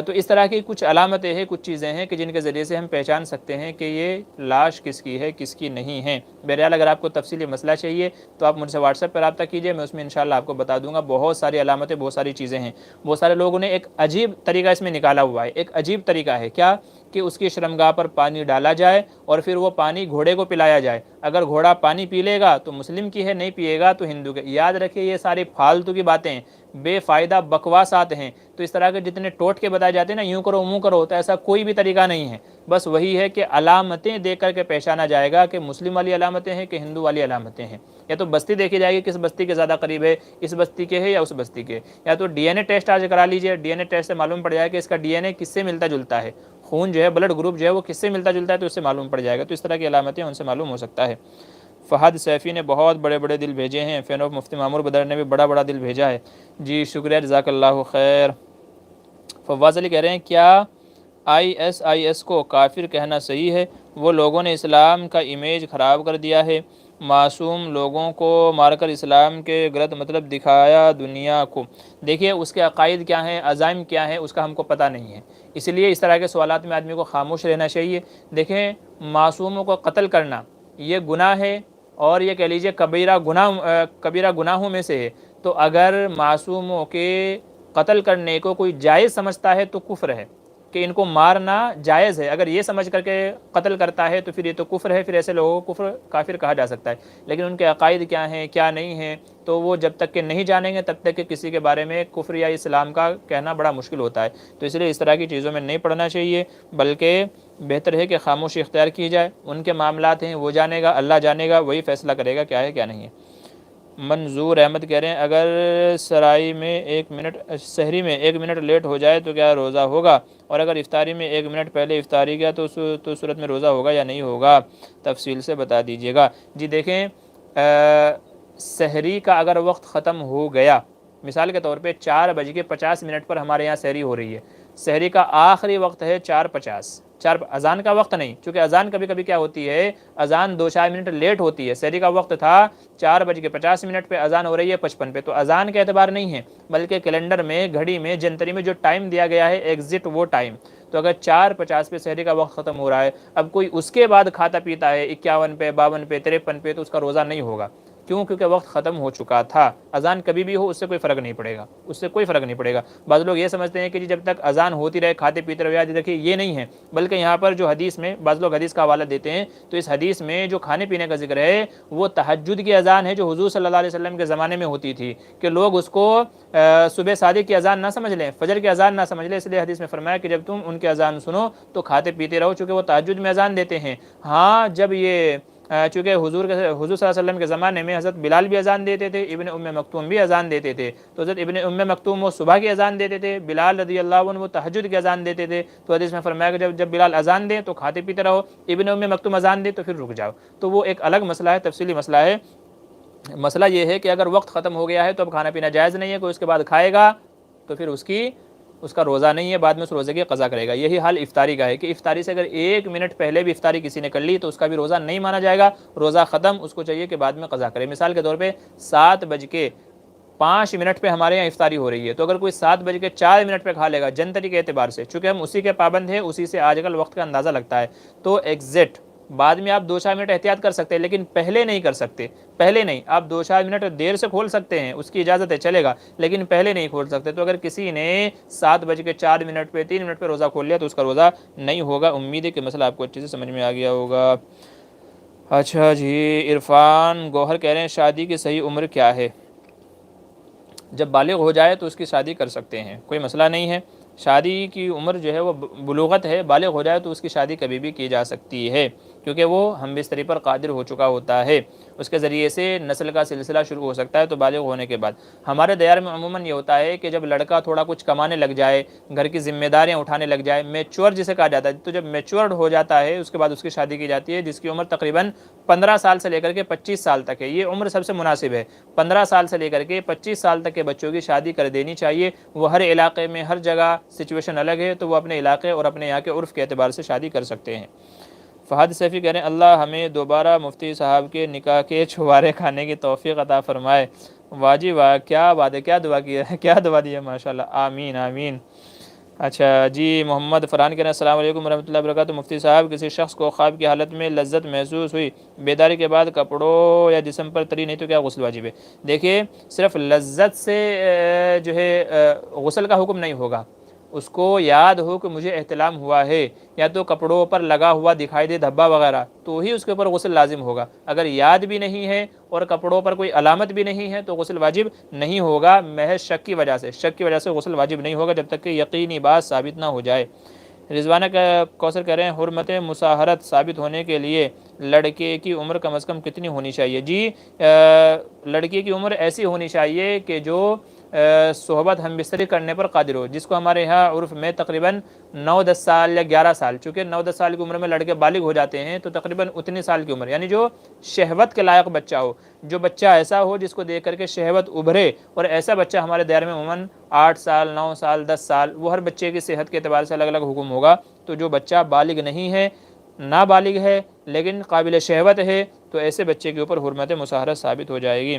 تو اس طرح کی کچھ علامتیں ہیں, کچھ چیزیں ہیں کہ جن کے ذریعے سے ہم پہچان سکتے ہیں کہ یہ لاش کس کی ہے کس کی نہیں ہے. بہرحال اگر آپ کو تفصیلی مسئلہ چاہیے تو آپ مجھ سے واٹس ایپ پر رابطہ کیجئے, میں اس میں انشاءاللہ آپ کو بتا دوں گا. بہت ساری علامتیں, بہت ساری چیزیں ہیں. بہت سارے لوگوں نے ایک عجیب طریقہ اس میں نکالا ہوا ہے. ایک عجیب طریقہ ہے کیا کہ اس کی شرمگاہ پر پانی ڈالا جائے اور پھر وہ پانی گھوڑے کو پلایا جائے. اگر گھوڑا پانی پی لے گا تو مسلم کی ہے, نہیں پیے گا تو ہندو کے. یاد رکھیے یہ ساری فالتو کی باتیں ہیں, بے فائدہ بکواسات ہیں. تو اس طرح کے جتنے ٹوٹ کے بتائے جاتے ہیں نا, یوں کرو منہ کرو, تو ایسا کوئی بھی طریقہ نہیں ہے. بس وہی ہے کہ علامتیں دیکھ کر کے پہچانا جائے گا کہ مسلم والی علامتیں ہیں کہ ہندو والی علامتیں ہیں. یا تو بستی دیکھی جائے گی کس بستی کے زیادہ قریب ہے, اس بستی کے ہے یا اس بستی کے. یا تو ڈی این اے ٹیسٹ آج کرا لیجئے, ڈی این اے ٹیسٹ سے معلوم پڑ جائے کہ اس کا ڈی این اے کس سے ملتا جلتا ہے, خون جو ہے بلڈ گروپ جو ہے وہ کس سے ملتا جلتا ہے, تو اس سے معلوم پڑ جائے گا. تو اس طرح کی علامتیں ان سے معلوم ہو سکتا ہے. فہد سیفی نے بہت بڑے بڑے دل بھیجے ہیں. فین آف مفتی معمور بدر نے بھی بڑا بڑا دل بھیجا ہے. جی شکریہ, جزاک اللہ خیر. فواز علی کہہ رہے ہیں کیا ISIS کو کافر کہنا صحیح ہے؟ وہ لوگوں نے اسلام کا امیج خراب کر دیا ہے, معصوم لوگوں کو مار کر اسلام کے غلط مطلب دکھایا دنیا کو. دیکھیے اس کے عقائد کیا ہیں, عزائم کیا ہیں, اس کا ہم کو پتہ نہیں ہے. اس لیے اس طرح کے سوالات میں آدمی کو خاموش رہنا چاہیے. دیکھیں معصوموں کو قتل کرنا یہ گناہ ہے, اور یہ کہہ لیجئے کبیرہ گناہوں میں سے ہے. تو اگر معصوموں کے قتل کرنے کو کوئی جائز سمجھتا ہے تو کفر ہے, کہ ان کو مارنا جائز ہے. اگر یہ سمجھ کر کے قتل کرتا ہے تو پھر یہ تو کفر ہے, پھر ایسے لوگوں کو کافر کہا جا سکتا ہے. لیکن ان کے عقائد کیا ہیں کیا نہیں ہیں تو وہ جب تک کہ نہیں جانیں گے تب تک کہ کسی کے بارے میں کفر یا اسلام کا کہنا بڑا مشکل ہوتا ہے. تو اس لیے اس طرح کی چیزوں میں نہیں پڑھنا چاہیے, بلکہ بہتر ہے کہ خاموشی اختیار کی جائے. ان کے معاملات ہیں وہ جانے گا, اللہ جانے گا, وہی فیصلہ کرے گا کیا ہے کیا نہیں ہے. منظور احمد کہہ رہے ہیں اگر سحری میں 1 منٹ لیٹ ہو جائے تو کیا روزہ ہوگا, اور اگر افطاری میں 1 منٹ پہلے افطاری کیا تو صورت میں روزہ ہوگا یا نہیں ہوگا, تفصیل سے بتا دیجیے گا. جی دیکھیں سحری کا اگر وقت ختم ہو گیا, مثال کے طور پہ 4:50 پر ہمارے یہاں سحری ہو رہی ہے, سحری کا آخری وقت ہے 4:50, اذان کا وقت نہیں, چونکہ اذان کبھی کبھی کیا ہوتی ہے, اذان 2-4 منٹ لیٹ ہوتی ہے. سحری کا وقت تھا 4:50 پہ, اذان ہو رہی ہے 55 پہ, تو اذان کے اعتبار نہیں ہے بلکہ کیلنڈر میں, گھڑی میں, جنتری میں جو ٹائم دیا گیا ہے ایگزٹ وہ ٹائم. تو اگر 4:50 پہ سحری کا وقت ختم ہو رہا ہے, اب کوئی اس کے بعد کھاتا پیتا ہے 51 پہ, 52 پہ, 53 پہ, تو اس کا روزہ نہیں ہوگا. کیوں؟ کیونکہ وقت ختم ہو چکا تھا. اذان کبھی بھی ہو اس سے کوئی فرق نہیں پڑے گا, اس سے کوئی فرق نہیں پڑے گا. بعض لوگ یہ سمجھتے ہیں کہ جی جب تک اذان ہوتی رہے کھاتے پیتے رہے, یاد رکھیے یہ نہیں ہے, بلکہ یہاں پر جو حدیث میں بعض لوگ حدیث کا حوالہ دیتے ہیں, تو اس حدیث میں جو کھانے پینے کا ذکر ہے وہ تہجد کی اذان ہے جو حضور صلی اللہ علیہ وسلم کے زمانے میں ہوتی تھی, کہ لوگ اس کو صبح صادق کی اذان نہ سمجھ لیں, فجر کی اذان نہ سمجھ لیں. اس لیے حدیث میں فرمایا کہ جب تم ان کی اذان سنو تو کھاتے پیتے رہو, چونکہ وہ تہجد میں اذان دیتے ہیں. ہاں جب یہ چونکہ حضور صلی اللہ علیہ وسلم کے زمانے میں حضرت بلال بھی اذان دیتے تھے, ابن ام مکتوم بھی اذان دیتے تھے. تو حضرت ابن ام مکتوم وہ صبح کی اذان دیتے تھے, بلال رضی اللہ عنہ وہ تہجد کی اذان دیتے تھے. تو حدیث میں فرمایا کہ جب بلال اذان دیں تو کھاتے پیتے رہو, ابن ام مکتوم اذان دے تو پھر رک جاؤ. تو وہ ایک الگ مسئلہ ہے, تفصیلی مسئلہ ہے. مسئلہ یہ ہے کہ اگر وقت ختم ہو گیا ہے تو اب کھانا پینا جائز نہیں ہے, کوئی اس کے بعد کھائے گا تو پھر اس کا روزہ نہیں ہے, بعد میں اس روزے کی قضا کرے گا. یہی حال افطاری کا ہے کہ افطاری سے اگر 1 منٹ پہلے بھی افطاری کسی نے کر لی تو اس کا بھی روزہ نہیں مانا جائے گا, روزہ ختم, اس کو چاہیے کہ بعد میں قضا کرے. مثال کے طور پہ 7:05 پہ ہمارے یہاں افطاری ہو رہی ہے, تو اگر کوئی 7:04 پہ کھا لے گا جنتری کے اعتبار سے, چونکہ ہم اسی کے پابند ہیں, اسی سے آج کل وقت کا اندازہ لگتا ہے, تو ایگزیکٹ بعد میں آپ 2-4 منٹ احتیاط کر سکتے ہیں, لیکن پہلے نہیں کر سکتے. پہلے نہیں, آپ 2-4 منٹ دیر سے کھول سکتے ہیں, اس کی اجازت ہے, چلے گا, لیکن پہلے نہیں کھول سکتے. تو اگر کسی نے 7:04 پہ 3 منٹ پہ روزہ کھول لیا تو اس کا روزہ نہیں ہوگا. امید ہے کہ مسئلہ آپ کو اچھے سے سمجھ میں آ گیا ہوگا. اچھا جی, عرفان گوہر کہہ رہے ہیں شادی کی صحیح عمر کیا ہے؟ جب بالغ ہو جائے تو اس کی شادی کر سکتے ہیں, کوئی مسئلہ نہیں ہے. شادی کی عمر جو ہے وہ بلوغت ہے, بالغ ہو جائے تو اس کی شادی کبھی بھی کی جا سکتی ہے, کیونکہ وہ ہم بستری پر قادر ہو چکا ہوتا ہے, اس کے ذریعے سے نسل کا سلسلہ شروع ہو سکتا ہے. تو بالغ ہونے کے بعد ہمارے دیار میں عموماً یہ ہوتا ہے کہ جب لڑکا تھوڑا کچھ کمانے لگ جائے, گھر کی ذمہ داریاں اٹھانے لگ جائے, میچور جسے کہا جاتا ہے, تو جب میچورڈ ہو جاتا ہے اس کے بعد اس کی شادی کی جاتی ہے, جس کی عمر تقریباً 15 سال سے لے کر کے 25 سال تک ہے. یہ عمر سب سے مناسب ہے, 15 سال سے لے کر کے 25 سال تک کے بچوں کی شادی کر دینی چاہیے. وہ ہر علاقے میں ہر جگہ سچویشن الگ ہے, تو وہ اپنے علاقے اور اپنے یہاں کے عرف کے اعتبار سے شادی کر سکتے ہیں. فہد سیفی کہہ رہے ہیں اللہ ہمیں دوبارہ مفتی صاحب کے نکاح کے چھوارے کھانے کی توفیق عطا فرمائے. واجب, کیا بات ہے, کیا دعا کی ہے, کیا دعا دی ہے, ماشاءاللہ, آمین آمین. اچھا جی, محمد فرحان کہہ رہے ہیں السلام علیکم ورحمۃ اللہ وبرکاتہ. مفتی صاحب کسی شخص کو خواب کی حالت میں لذت محسوس ہوئی, بیداری کے بعد کپڑوں یا جسم پر تری نہیں تو کیا غسل واجب ہے؟ دیکھیے صرف لذت سے جو ہے غسل کا حکم نہیں ہوگا, اس کو یاد ہو کہ مجھے احتلام ہوا ہے, یا تو کپڑوں پر لگا ہوا دکھائی دے دھبا وغیرہ, تو ہی اس کے اوپر غسل لازم ہوگا. اگر یاد بھی نہیں ہے اور کپڑوں پر کوئی علامت بھی نہیں ہے تو غسل واجب نہیں ہوگا, محض شک کی وجہ سے غسل واجب نہیں ہوگا جب تک کہ یقینی بات ثابت نہ ہو جائے. رضوانہ کوثر کہہ رہے ہیں حرمت مساہرت ثابت ہونے کے لیے لڑکے کی عمر کم از کم کتنی ہونی چاہیے؟ جی, لڑکی کی عمر ایسی ہونی چاہیے کہ جو صحبت ہم بستری کرنے پر قادر ہو, جس کو ہمارے یہاں عرف میں تقریباً 9-10 سال یا 11 سال, چونکہ 9-10 سال کی عمر میں لڑکے بالغ ہو جاتے ہیں, تو تقریباً اتنی سال کی عمر, یعنی جو شہوت کے لائق بچہ ہو, جو بچہ ایسا ہو جس کو دیکھ کر کے شہوت ابھرے. اور ایسا بچہ ہمارے دائرے میں عموماً 8 سال 9 سال 10 سال, وہ ہر بچے کی صحت کے اعتبار سے الگ الگ حکم ہوگا. تو جو بچہ بالغ نہیں ہے, نابالغ ہے لیکن قابل شہوت ہے, تو ایسے بچے کے اوپر حرمت مساہرت ثابت ہو جائے گی.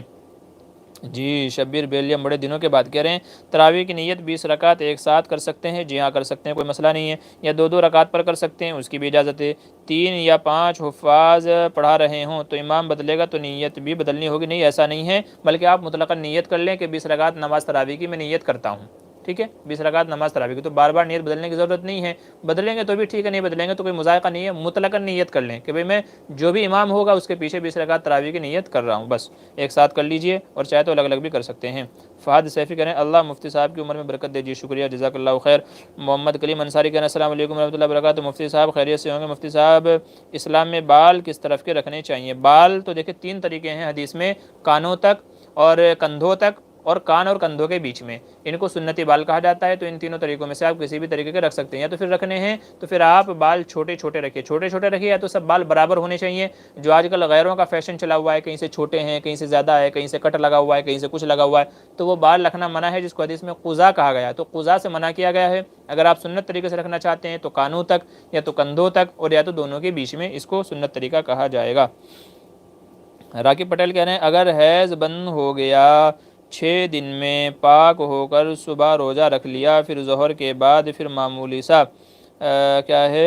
جی, شبیر بیلیم بڑے دنوں کے بعد کہہ رہے ہیں تراویح کی نیت 20 رکعت ایک ساتھ کر سکتے ہیں؟ جی ہاں کر سکتے ہیں, کوئی مسئلہ نہیں ہے, یا 2-2 رکعت پر کر سکتے ہیں, اس کی بھی اجازت ہے. 3 یا 5 حفاظ پڑھا رہے ہوں تو امام بدلے گا تو نیت بھی بدلنی ہوگی؟ نہیں, ایسا نہیں ہے, بلکہ آپ مطلقاً نیت کر لیں کہ 20 رکعت نماز تراویح کی میں نیت کرتا ہوں, ٹھیک ہے, 20 رکعت نماز تراویح کی, تو بار بار نیت بدلنے کی ضرورت نہیں ہے. بدلیں گے تو بھی ٹھیک ہے, نہیں بدلیں گے تو کوئی مذائقہ نہیں ہے, مطلقاً نیت کر لیں کہ بھئی میں جو بھی امام ہوگا اس کے پیچھے 20 رکعت تراویح کی نیت کر رہا ہوں, بس ایک ساتھ کر لیجئے, اور چاہے تو الگ الگ بھی کر سکتے ہیں. فہد سیفی کہہ رہے ہیں اللہ مفتی صاحب کی عمر میں برکت دے. جی شکریہ, جزاک اللہ خیر. محمد کلیم انصاری کہہ رہے ہیں السلام علیکم ورحمۃ اللہ وبرکاتہ. مفتی صاحب خیریت سے ہوں گے؟ مفتی صاحب اسلام میں بال کس طرف کے رکھنے چاہیے؟ بال تو دیکھیں 3 طریقے ہیں حدیث میں, کانوں تک اور کندھوں تک اور کان اور کندھوں کے بیچ میں, ان کو سنتی بال کہا جاتا ہے. تو ان تینوں طریقوں میں سے آپ کسی بھی طریقے کے رکھ سکتے ہیں, یا تو پھر رکھنے ہیں تو پھر آپ بال چھوٹے چھوٹے رکھیے, یا تو سب بال برابر ہونے چاہیے. جو آج کل غیروں کا فیشن چلا ہوا ہے, کہیں سے چھوٹے ہیں کہیں سے زیادہ ہے, کہیں سے کٹ لگا ہوا ہے کہیں سے کچھ لگا ہوا ہے, تو وہ بال رکھنا منع ہے, جس کو حدیث میں قزا کہا گیا ہے, تو قزا سے منع کیا گیا ہے. اگر آپ سنت طریقے سے رکھنا چاہتے ہیں تو کانوں تک یا تو کندھوں تک, اور یا تو دونوں کے بیچ میں, اس کو سنت طریقہ کہا جائے گا. راکب پٹیل کہہ رہے ہیں اگر حیض بند ہو گیا 6 دن میں پاک ہو کر صبح روزہ رکھ لیا, پھر ظہر کے بعد پھر معمولی سا کیا ہے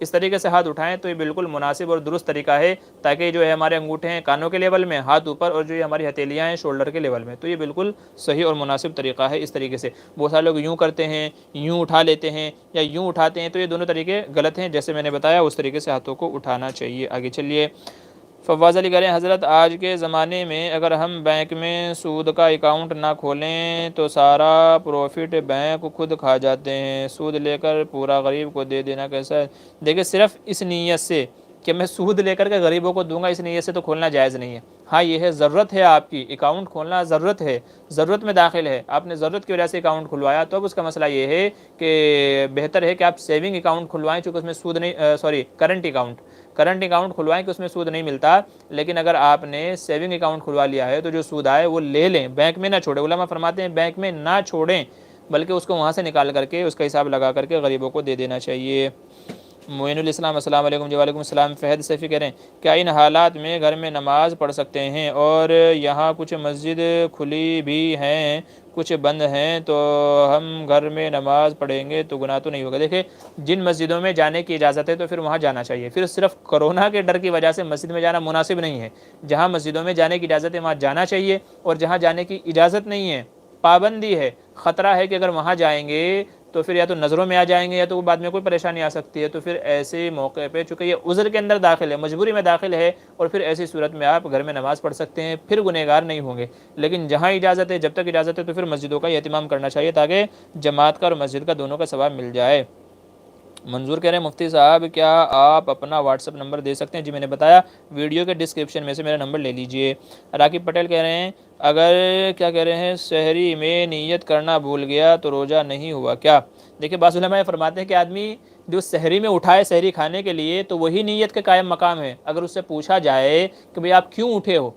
اس طریقے سے ہاتھ اٹھائیں تو یہ بالکل مناسب اور درست طریقہ ہے، تاکہ جو ہے ہمارے انگوٹھے ہیں کانوں کے لیول میں، ہاتھ اوپر، اور جو یہ ہماری ہتھیلیاں ہیں شولڈر کے لیول میں، تو یہ بالکل صحیح اور مناسب طریقہ ہے اس طریقے سے۔ بہت سارے لوگ یوں کرتے ہیں، یوں اٹھا لیتے ہیں یا یوں اٹھاتے ہیں، تو یہ دونوں طریقے غلط ہیں، جیسے میں نے بتایا اس طریقے سے ہاتھوں کو اٹھانا چاہیے۔ آگے چلیے، فواز علی کہہ رہے ہیں حضرت آج کے زمانے میں اگر ہم بینک میں سود کا اکاؤنٹ نہ کھولیں تو سارا پروفٹ بینک خود کھا جاتے ہیں، سود لے کر پورا غریب کو دے دینا کیسا ہے؟ دیکھیں صرف اس نیت سے کہ میں سود لے کر کے غریبوں کو دوں گا، اس نیت سے تو کھولنا جائز نہیں ہے۔ ہاں یہ ہے ضرورت ہے آپ کی، اکاؤنٹ کھولنا ضرورت ہے، ضرورت میں داخل ہے، آپ نے ضرورت کی وجہ سے اکاؤنٹ کھلوایا، تو اب اس کا مسئلہ یہ ہے کہ بہتر ہے کہ آپ سیونگ اکاؤنٹ کھلوائیں، چونکہ اس میں سود نہیں، کرنٹ اکاؤنٹ کھلوائیں کہ اس میں سود نہیں ملتا۔ لیکن اگر آپ نے سیونگ اکاؤنٹ کھلوا لیا ہے تو جو سود آئے وہ لے لیں، بینک میں نہ چھوڑیں۔ علماء فرماتے ہیں بینک میں نہ چھوڑیں، بلکہ اس کو وہاں سے نکال کر کے اس کا حساب لگا کر کے غریبوں کو دے دینا چاہیے۔ معین الاسلام السلام علیکم۔ جی وعلیکم السلام۔ فہد سیفی کہہ رہے ہیں کیا ان حالات میں گھر میں نماز پڑھ سکتے ہیں، اور یہاں کچھ مسجد کھلی بھی ہیں کچھ بند ہیں، تو ہم گھر میں نماز پڑھیں گے تو گناہ تو نہیں ہوگا؟ دیکھیں جن مسجدوں میں جانے کی اجازت ہے تو پھر وہاں جانا چاہیے، پھر صرف کرونا کے ڈر کی وجہ سے مسجد میں جانا مناسب نہیں ہے۔ جہاں مسجدوں میں جانے کی اجازت ہے وہاں جانا چاہیے، اور جہاں جانے کی اجازت نہیں ہے، پابندی ہے، خطرہ ہے کہ اگر وہاں جائیں گے تو پھر یا تو نظروں میں آ جائیں گے یا تو بعد میں کوئی پریشانی آ سکتی ہے، تو پھر ایسے موقع پہ چونکہ یہ عذر کے اندر داخل ہے، مجبوری میں داخل ہے، اور پھر ایسی صورت میں آپ گھر میں نماز پڑھ سکتے ہیں، پھر گنہگار نہیں ہوں گے۔ لیکن جہاں اجازت ہے، جب تک اجازت ہے تو پھر مسجدوں کا اہتمام کرنا چاہیے، تاکہ جماعت کا اور مسجد کا دونوں کا ثواب مل جائے۔ منظور کہہ رہے ہیں مفتی صاحب کیا آپ اپنا واٹس اپ نمبر دے سکتے ہیں؟ جی میں نے بتایا ویڈیو کے ڈسکرپشن میں سے میرا نمبر لے لیجئے۔ راکب پٹیل کہہ رہے ہیں اگر کیا کہہ رہے ہیں سحری میں نیت کرنا بھول گیا تو روزہ نہیں ہوا کیا؟ دیکھیں بعض علماء فرماتے ہیں کہ آدمی جو سحری میں اٹھائے سحری کھانے کے لیے تو وہی نیت کے قائم مقام ہے۔ اگر اس سے پوچھا جائے کہ بھئی آپ کیوں اٹھے ہو،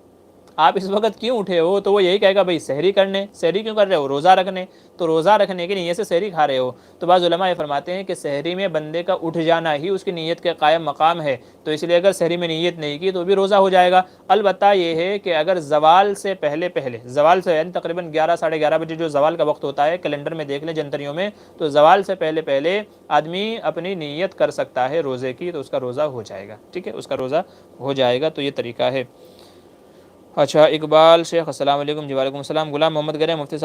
آپ اس وقت کیوں اٹھے ہو، تو وہ یہی کہے گا بھئی سحری کرنے۔ سحری کیوں کر رہے ہو؟ روزہ رکھنے۔ تو روزہ رکھنے کی نیت سے سحری کھا رہے ہو۔ تو بعض علماء یہ فرماتے ہیں کہ سحری میں بندے کا اٹھ جانا ہی اس کی نیت کے قائم مقام ہے، تو اس لیے اگر سحری میں نیت نہیں کی تو بھی روزہ ہو جائے گا۔ البتہ یہ ہے کہ اگر زوال سے پہلے زوال سے یعنی تقریباً 11 ساڑھے 11 بجے جو زوال کا وقت ہوتا ہے، کیلنڈر میں دیکھ لیں جنتریوں میں، تو زوال سے پہلے آدمی اپنی نیت کر سکتا ہے روزے کی، تو اس کا روزہ ہو جائے گا، ٹھیک ہے، اس کا روزہ ہو جائے گا۔ تو یہ طریقہ ہے۔ اچھا اقبال شیخ السلام علیکم۔ جی وعلیکم السلام۔ غلام محمد کہہ رہے ہیں مفتی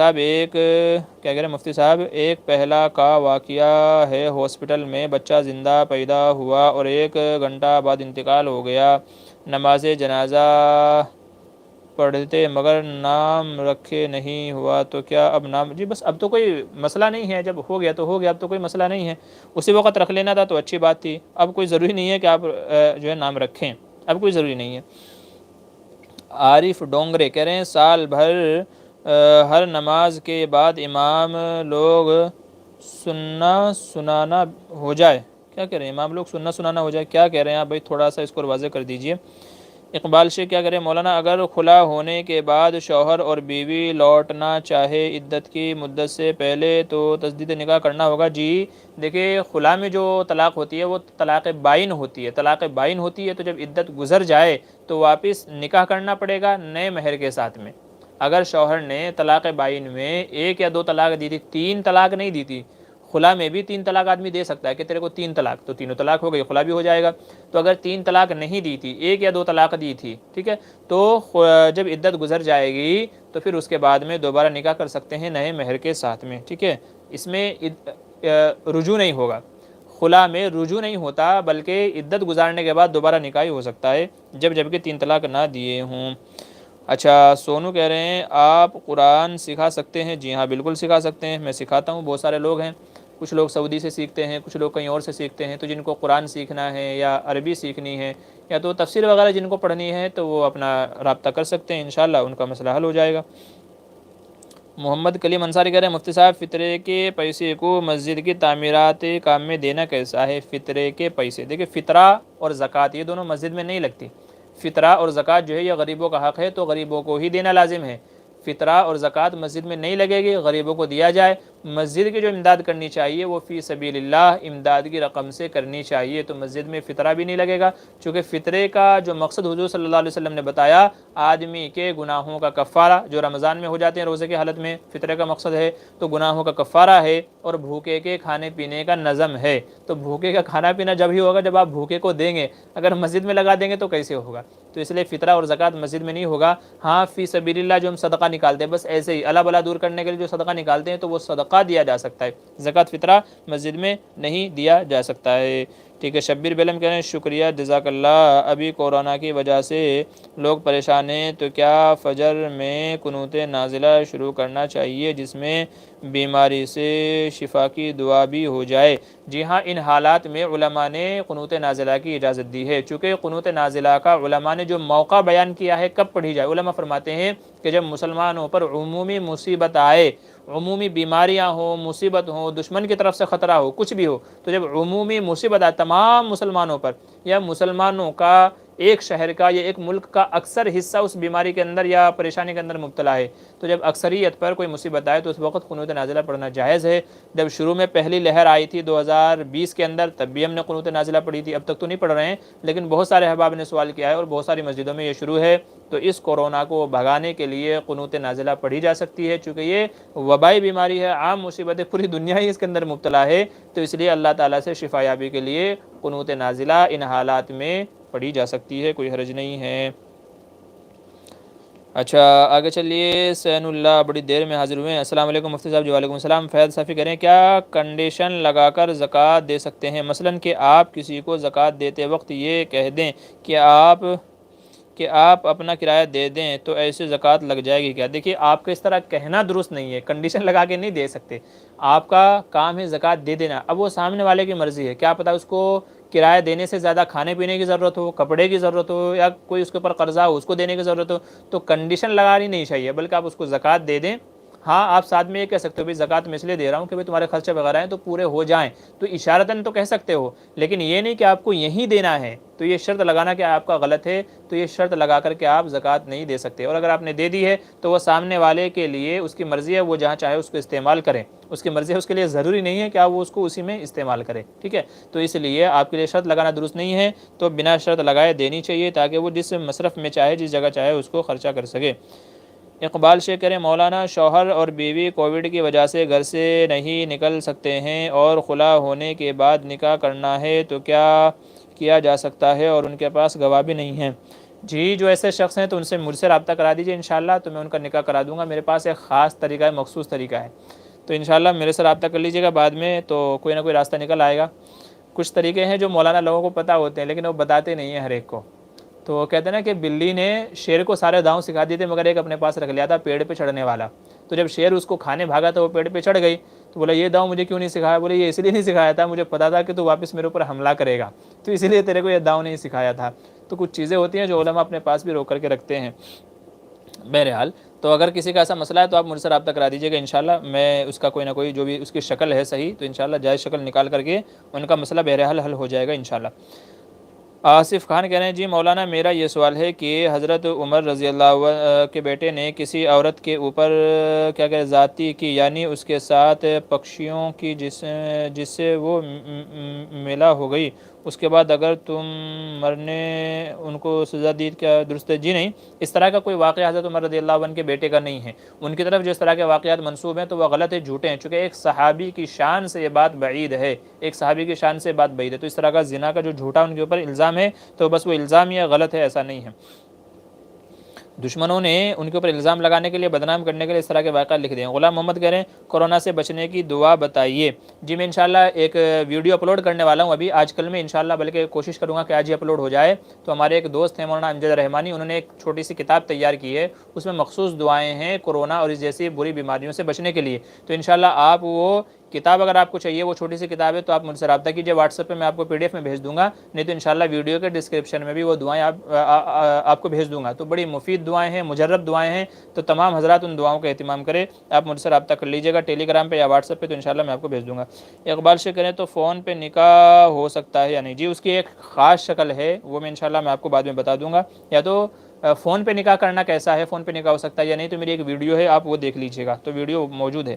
صاحب ایک پہلا کا واقعہ ہے، ہاسپٹل میں بچہ زندہ پیدا ہوا اور 1 گھنٹہ بعد انتقال ہو گیا، نماز جنازہ پڑھتے مگر نام رکھے نہیں ہوا، تو کیا اب نام؟ جی بس اب تو کوئی مسئلہ نہیں ہے، جب ہو گیا تو ہو گیا، اب تو کوئی مسئلہ نہیں ہے۔ اسی وقت رکھ لینا تھا تو اچھی بات تھی، اب کوئی ضروری نہیں ہے کہ آپ جو ہے نام رکھیں، اب کوئی ضروری نہیں ہے۔ عارف ڈونگرے کہہ رہے ہیں سال بھر ہر نماز کے بعد امام لوگ سنانا ہو جائے، کیا کہہ رہے ہیں امام لوگ سنانا ہو جائے، کیا کہہ رہے ہیں آپ بھائی تھوڑا سا اس کو واضح کر دیجئے۔ اقبال شیخ کیا کریں مولانا اگر خلا ہونے کے بعد شوہر اور بیوی لوٹنا چاہے عدت کی مدت سے پہلے تو تجدید نکاح کرنا ہوگا؟ جی دیکھیں خلا میں جو طلاق ہوتی ہے وہ طلاق بائن ہوتی ہے، تو جب عدت گزر جائے تو واپس نکاح کرنا پڑے گا نئے مہر کے ساتھ میں۔ اگر شوہر نے طلاق بائن میں 1 یا 2 طلاق دی تھی، 3 طلاق نہیں دی تھی، خلا میں بھی 3 طلاق آدمی دے سکتا ہے کہ تیرے کو 3 طلاق، تو تینوں طلاق ہو گئی، خلا بھی ہو جائے گا۔ تو اگر 3 طلاق نہیں دی تھی، 1 یا 2 طلاق دی تھی، ٹھیک ہے، تو جب عدت گزر جائے گی تو پھر اس کے بعد میں دوبارہ نکاح کر سکتے ہیں نئے مہر کے ساتھ میں، ٹھیک ہے، اس میں رجوع نہیں ہوگا، خلا میں رجوع نہیں ہوتا، بلکہ عدت گزارنے کے بعد دوبارہ نکاح ہی ہو سکتا ہے جبکہ 3 طلاق نہ دیے ہوں۔ اچھا سونو کہہ رہے ہیں آپ قرآن سکھا سکتے ہیں؟ جی ہاں بالکل سکھا سکتے ہیں، میں سکھاتا ہوں، بہت سارے لوگ ہیں، کچھ لوگ سعودی سے سیکھتے ہیں، کچھ لوگ کہیں اور سے سیکھتے ہیں، تو جن کو قرآن سیکھنا ہے یا عربی سیکھنی ہے یا تو تفسیر وغیرہ جن کو پڑھنی ہے تو وہ اپنا رابطہ کر سکتے ہیں، انشاءاللہ ان کا مسئلہ حل ہو جائے گا۔ محمد کلیم انصاری کہہ رہے ہیں مفتی صاحب فطرے کے پیسے کو مسجد کی تعمیرات کام میں دینا کیسا ہے؟ فطرے کے پیسے دیکھیں فطرہ اور زکوٰۃ یہ دونوں مسجد میں نہیں لگتی، فطرہ اور زکوٰۃ جو ہے یہ غریبوں کا حق ہے تو غریبوں کو ہی دینا لازم ہے، فطرہ اور زکوٰۃ مسجد میں نہیں لگے گی، غریبوں کو دیا جائے۔ مسجد کی جو امداد کرنی چاہیے وہ فی سبیل اللہ امداد کی رقم سے کرنی چاہیے، تو مسجد میں فطرہ بھی نہیں لگے گا، چونکہ فطرے کا جو مقصد حضور صلی اللہ علیہ وسلم نے بتایا آدمی کے گناہوں کا کفارہ جو رمضان میں ہو جاتے ہیں روزے کی حالت میں، فطرے کا مقصد ہے تو گناہوں کا کفارہ ہے، اور بھوکے کے کھانے پینے کا نظم ہے، تو بھوکے کا کھانا پینا جب ہی ہوگا جب آپ بھوکے کو دیں گے، اگر مسجد میں لگا دیں گے تو کیسے ہوگا؟ تو اس لیے فطرہ اور زکوٰۃ مسجد میں نہیں ہوگا۔ ہاں فی سبیل اللہ جو ہم صدقہ نکالتے ہیں بس ایسے ہی اللہ بلا دور کرنے کے لیے جو صدقہ نکالتے ہیں تو وہ صدقہ دیا جا سکتا ہے، زکوٰۃ فطرہ مسجد میں نہیں دیا جا سکتا ہے۔ ٹھیک ہے، شبیر بیلم کہہ رہے ہیں شکریہ جزاک اللہ، ابھی کورونا کی وجہ سے لوگ پریشان ہیں تو کیا فجر میں قنوت نازلہ شروع کرنا چاہیے جس میں بیماری سے شفا کی دعا بھی ہو جائے؟ جی ہاں، ان حالات میں علماء نے قنوت نازلہ کی اجازت دی ہے، چونکہ قنوت نازلہ کا علماء نے جو موقع بیان کیا ہے کب پڑھی جائے، علماء فرماتے ہیں کہ جب مسلمانوں پر عمومی مصیبت آئے، عمومی بیماریاں ہوں، مصیبت ہوں، دشمن کی طرف سے خطرہ ہو، کچھ بھی ہو، تو جب عمومی مصیبت آئے تمام مسلمانوں پر، یا مسلمانوں کا ایک شہر کا یا ایک ملک کا اکثر حصہ اس بیماری کے اندر یا پریشانی کے اندر مبتلا ہے، تو جب اکثریت پر کوئی مصیبت آئے تو اس وقت قنوت نازلہ پڑھنا جائز ہے۔ جب شروع میں پہلی لہر آئی تھی 2020 کے اندر تب بھی ہم نے قنوت نازلہ پڑھی تھی، اب تک تو نہیں پڑھ رہے ہیں، لیکن بہت سارے احباب نے سوال کیا ہے اور بہت ساری مسجدوں میں یہ شروع ہے، تو اس کورونا کو بھگانے کے لیے قنوت نازلہ پڑھی جا سکتی ہے، چونکہ یہ وبائی بیماری ہے، عام مصیبت ہے، پوری دنیا ہی اس کے اندر مبتلا ہے، تو اس لیے اللہ تعالیٰ سے شفا یابی کے لیے قنوت نازلہ ان حالات میں پڑھی جا سکتی ہے، کوئی حرج نہیں ہے۔ اچھا آگے چلیے، سین اللہ بڑی دیر میں حاضر ہوئے ہیں، السلام علیکم مفتی صاحب۔ جی وعلیکم السلام۔ فیض صافی کریں کیا کنڈیشن لگا کر زکوٰۃ دے سکتے ہیں؟ مثلاً کہ آپ کسی کو زکوٰۃ دیتے وقت یہ کہہ دیں کہ آپ اپنا کرایہ دے دیں تو ایسے زکوٰۃ لگ جائے گی کیا؟ دیکھیے آپ کا اس طرح کہنا درست نہیں ہے، کنڈیشن لگا کے نہیں دے سکتے، آپ کا کام ہے زکوٰۃ دے دینا، اب وہ سامنے والے کی مرضی ہے، کیا پتہ اس کو کرایہ دینے سے زیادہ کھانے پینے کی ضرورت ہو، کپڑے کی ضرورت ہو، یا کوئی اس کے اوپر قرضہ ہو اس کو دینے کی ضرورت ہو، تو کنڈیشن لگانی نہیں چاہیے، بلکہ آپ اس کو زکوٰۃ دے دیں۔ ہاں آپ ساتھ میں یہ کہہ سکتے ہو بھائی زکوٰۃ میں اس لیے دے رہا ہوں کہ تمہارے خرچے وغیرہ ہیں تو پورے ہو جائیں، تو اشارتاً تو کہہ سکتے ہو، لیکن یہ نہیں کہ آپ کو یہیں دینا ہے، تو یہ شرط لگانا کہ آپ کا غلط ہے، تو یہ شرط لگا کر کے آپ زکوٰۃ نہیں دے سکتے، اور اگر آپ نے دے دی ہے تو وہ سامنے والے کے لیے اس کی مرضی ہے، وہ جہاں چاہے اس کو استعمال کریں، اس کی مرضی ہے، اس کے لیے ضروری نہیں ہے کہ آپ وہ اس کو اسی میں استعمال کریں، ٹھیک ہے؟ تو اس لیے آپ کے لیے شرط لگانا درست نہیں ہے، تو بنا شرط لگائے دینی چاہیے تاکہ وہ جس مصرف میں چاہے جس جگہ چاہے اس کو خرچہ کر سکے۔ اقبال شیخ کریں مولانا شوہر اور بیوی کووڈ کی وجہ سے گھر سے نہیں نکل سکتے ہیں اور خلا ہونے کے بعد نکاح کرنا ہے تو کیا کیا جا سکتا ہے اور ان کے پاس گواہ بھی نہیں ہیں؟ جی جو ایسے شخص ہیں تو ان سے مجھ سے رابطہ کرا دیجیے، انشاءاللہ تو میں ان کا نکاح کرا دوں گا، میرے پاس ایک خاص طریقہ ہے، مخصوص طریقہ ہے، تو انشاءاللہ میرے سے رابطہ کر لیجیے گا، بعد میں تو کوئی نہ کوئی راستہ نکل آئے گا۔ کچھ طریقے ہیں جو مولانا لوگوں کو پتہ ہوتے ہیں لیکن وہ بتاتے نہیں ہیں ہر ایک کو، تو وہ کہتے ہیں نا کہ بلی نے شیر کو سارے داؤں سکھا دیے تھے مگر ایک اپنے پاس رکھ لیا تھا پیڑ پہ چڑھنے والا، تو جب شیر اس کو کھانے بھاگا تو وہ پیڑ پہ چڑھ گئی، تو بولا یہ داؤں مجھے کیوں نہیں سکھایا؟ بولے یہ اس لیے نہیں سکھایا تھا، مجھے پتا تھا کہ تو واپس میرے اوپر حملہ کرے گا، تو اسی لیے تیرے کو یہ داؤں نہیں سکھایا تھا۔ تو کچھ چیزیں ہوتی ہیں جو علماء اپنے پاس بھی روک کر کے رکھتے ہیں۔ بہرحال تو اگر کسی کا ایسا مسئلہ ہے تو آپ مجھ سے رابطہ کرا دیجیے گا، انشاءاللہ میں اس کا کوئی نہ کوئی جو بھی اس کی شکل ہے صحیح، تو انشاءاللہ جائز شکل نکال کر کے ان کا مسئلہ بہرحال حل ہو جائے گا انشاءاللہ۔ آصف خان کہہ رہے ہیں جی مولانا میرا یہ سوال ہے کہ حضرت عمر رضی اللہ عنہ کے بیٹے نے کسی عورت کے اوپر کیا کہ ذاتی کی، یعنی اس کے ساتھ پکشیوں کی جس سے وہ ملا ہو گئی، اس کے بعد اگر تم مرنے ان کو سزا دی کیا درست ہے؟ جی نہیں، اس طرح کا کوئی واقعہ حضرت عمر رضی اللہ عنہ کے بیٹے کا نہیں ہے، ان کی طرف جو اس طرح کے واقعات منسوب ہیں تو وہ غلط ہے، جھوٹے ہیں، چونکہ ایک صحابی کی شان سے یہ بات بعید ہے، ایک صحابی کی شان سے بات بعید ہے، تو اس طرح کا زنا کا جو جھوٹا ان کے اوپر الزام ہے تو بس وہ الزام یہ غلط ہے، ایسا نہیں ہے۔ دشمنوں نے ان کے اوپر الزام لگانے کے لیے، بدنام کرنے کے لیے اس طرح کے واقعات لکھ دیے ہیں۔ غلام محمد کہہ رہے ہیں کورونا سے بچنے کی دعا بتائیے۔ جی میں انشاءاللہ ایک ویڈیو اپلوڈ کرنے والا ہوں ابھی آج کل میں انشاءاللہ، بلکہ کوشش کروں گا کہ آج ہی اپلوڈ ہو جائے، تو ہمارے ایک دوست ہیں مولانا امجد رحمانی، انہوں نے ایک چھوٹی سی کتاب تیار کی ہے، اس میں مخصوص دعائیں ہیں کورونا اور اس جیسی بری بیماریوں سے بچنے کے لیے، تو انشاءاللہ آپ وہ کتاب اگر آپ کو چاہیے، وہ چھوٹی سی کتاب ہے، تو آپ مجھ سے رابطہ کیجیے، واٹس ایپ پہ میں آپ کو PDF میں بھیج دوں گا، نہیں تو انشاءاللہ ویڈیو کے ڈسکرپشن میں بھی وہ دعائیں آپ کو بھیج دوں گا، تو بڑی مفید دعائیں ہیں، مجرب دعائیں ہیں، تو تمام حضرات ان دعاؤں کا اہتمام کریں، آپ مجھ سے رابطہ کر لیجیے گا ٹیلی گرام پہ یا واٹس ایپ پہ، تو انشاءاللہ میں آپ کو بھیج دوں گا۔ اقبال سے کریں تو فون پہ نکاح ہو سکتا ہے یا نہیں؟ جی اس کی ایک خاص شکل ہے، وہ میں انشاءاللہ میں آپ کو بعد میں بتا دوں گا، یا تو فون پہ نکاح کرنا کیسا ہے، فون پہ نکاح ہو سکتا ہے یا نہیں، تو میری ایک ویڈیو ہے، آپ وہ دیکھ لیجیے گا، تو ویڈیو موجود ہے۔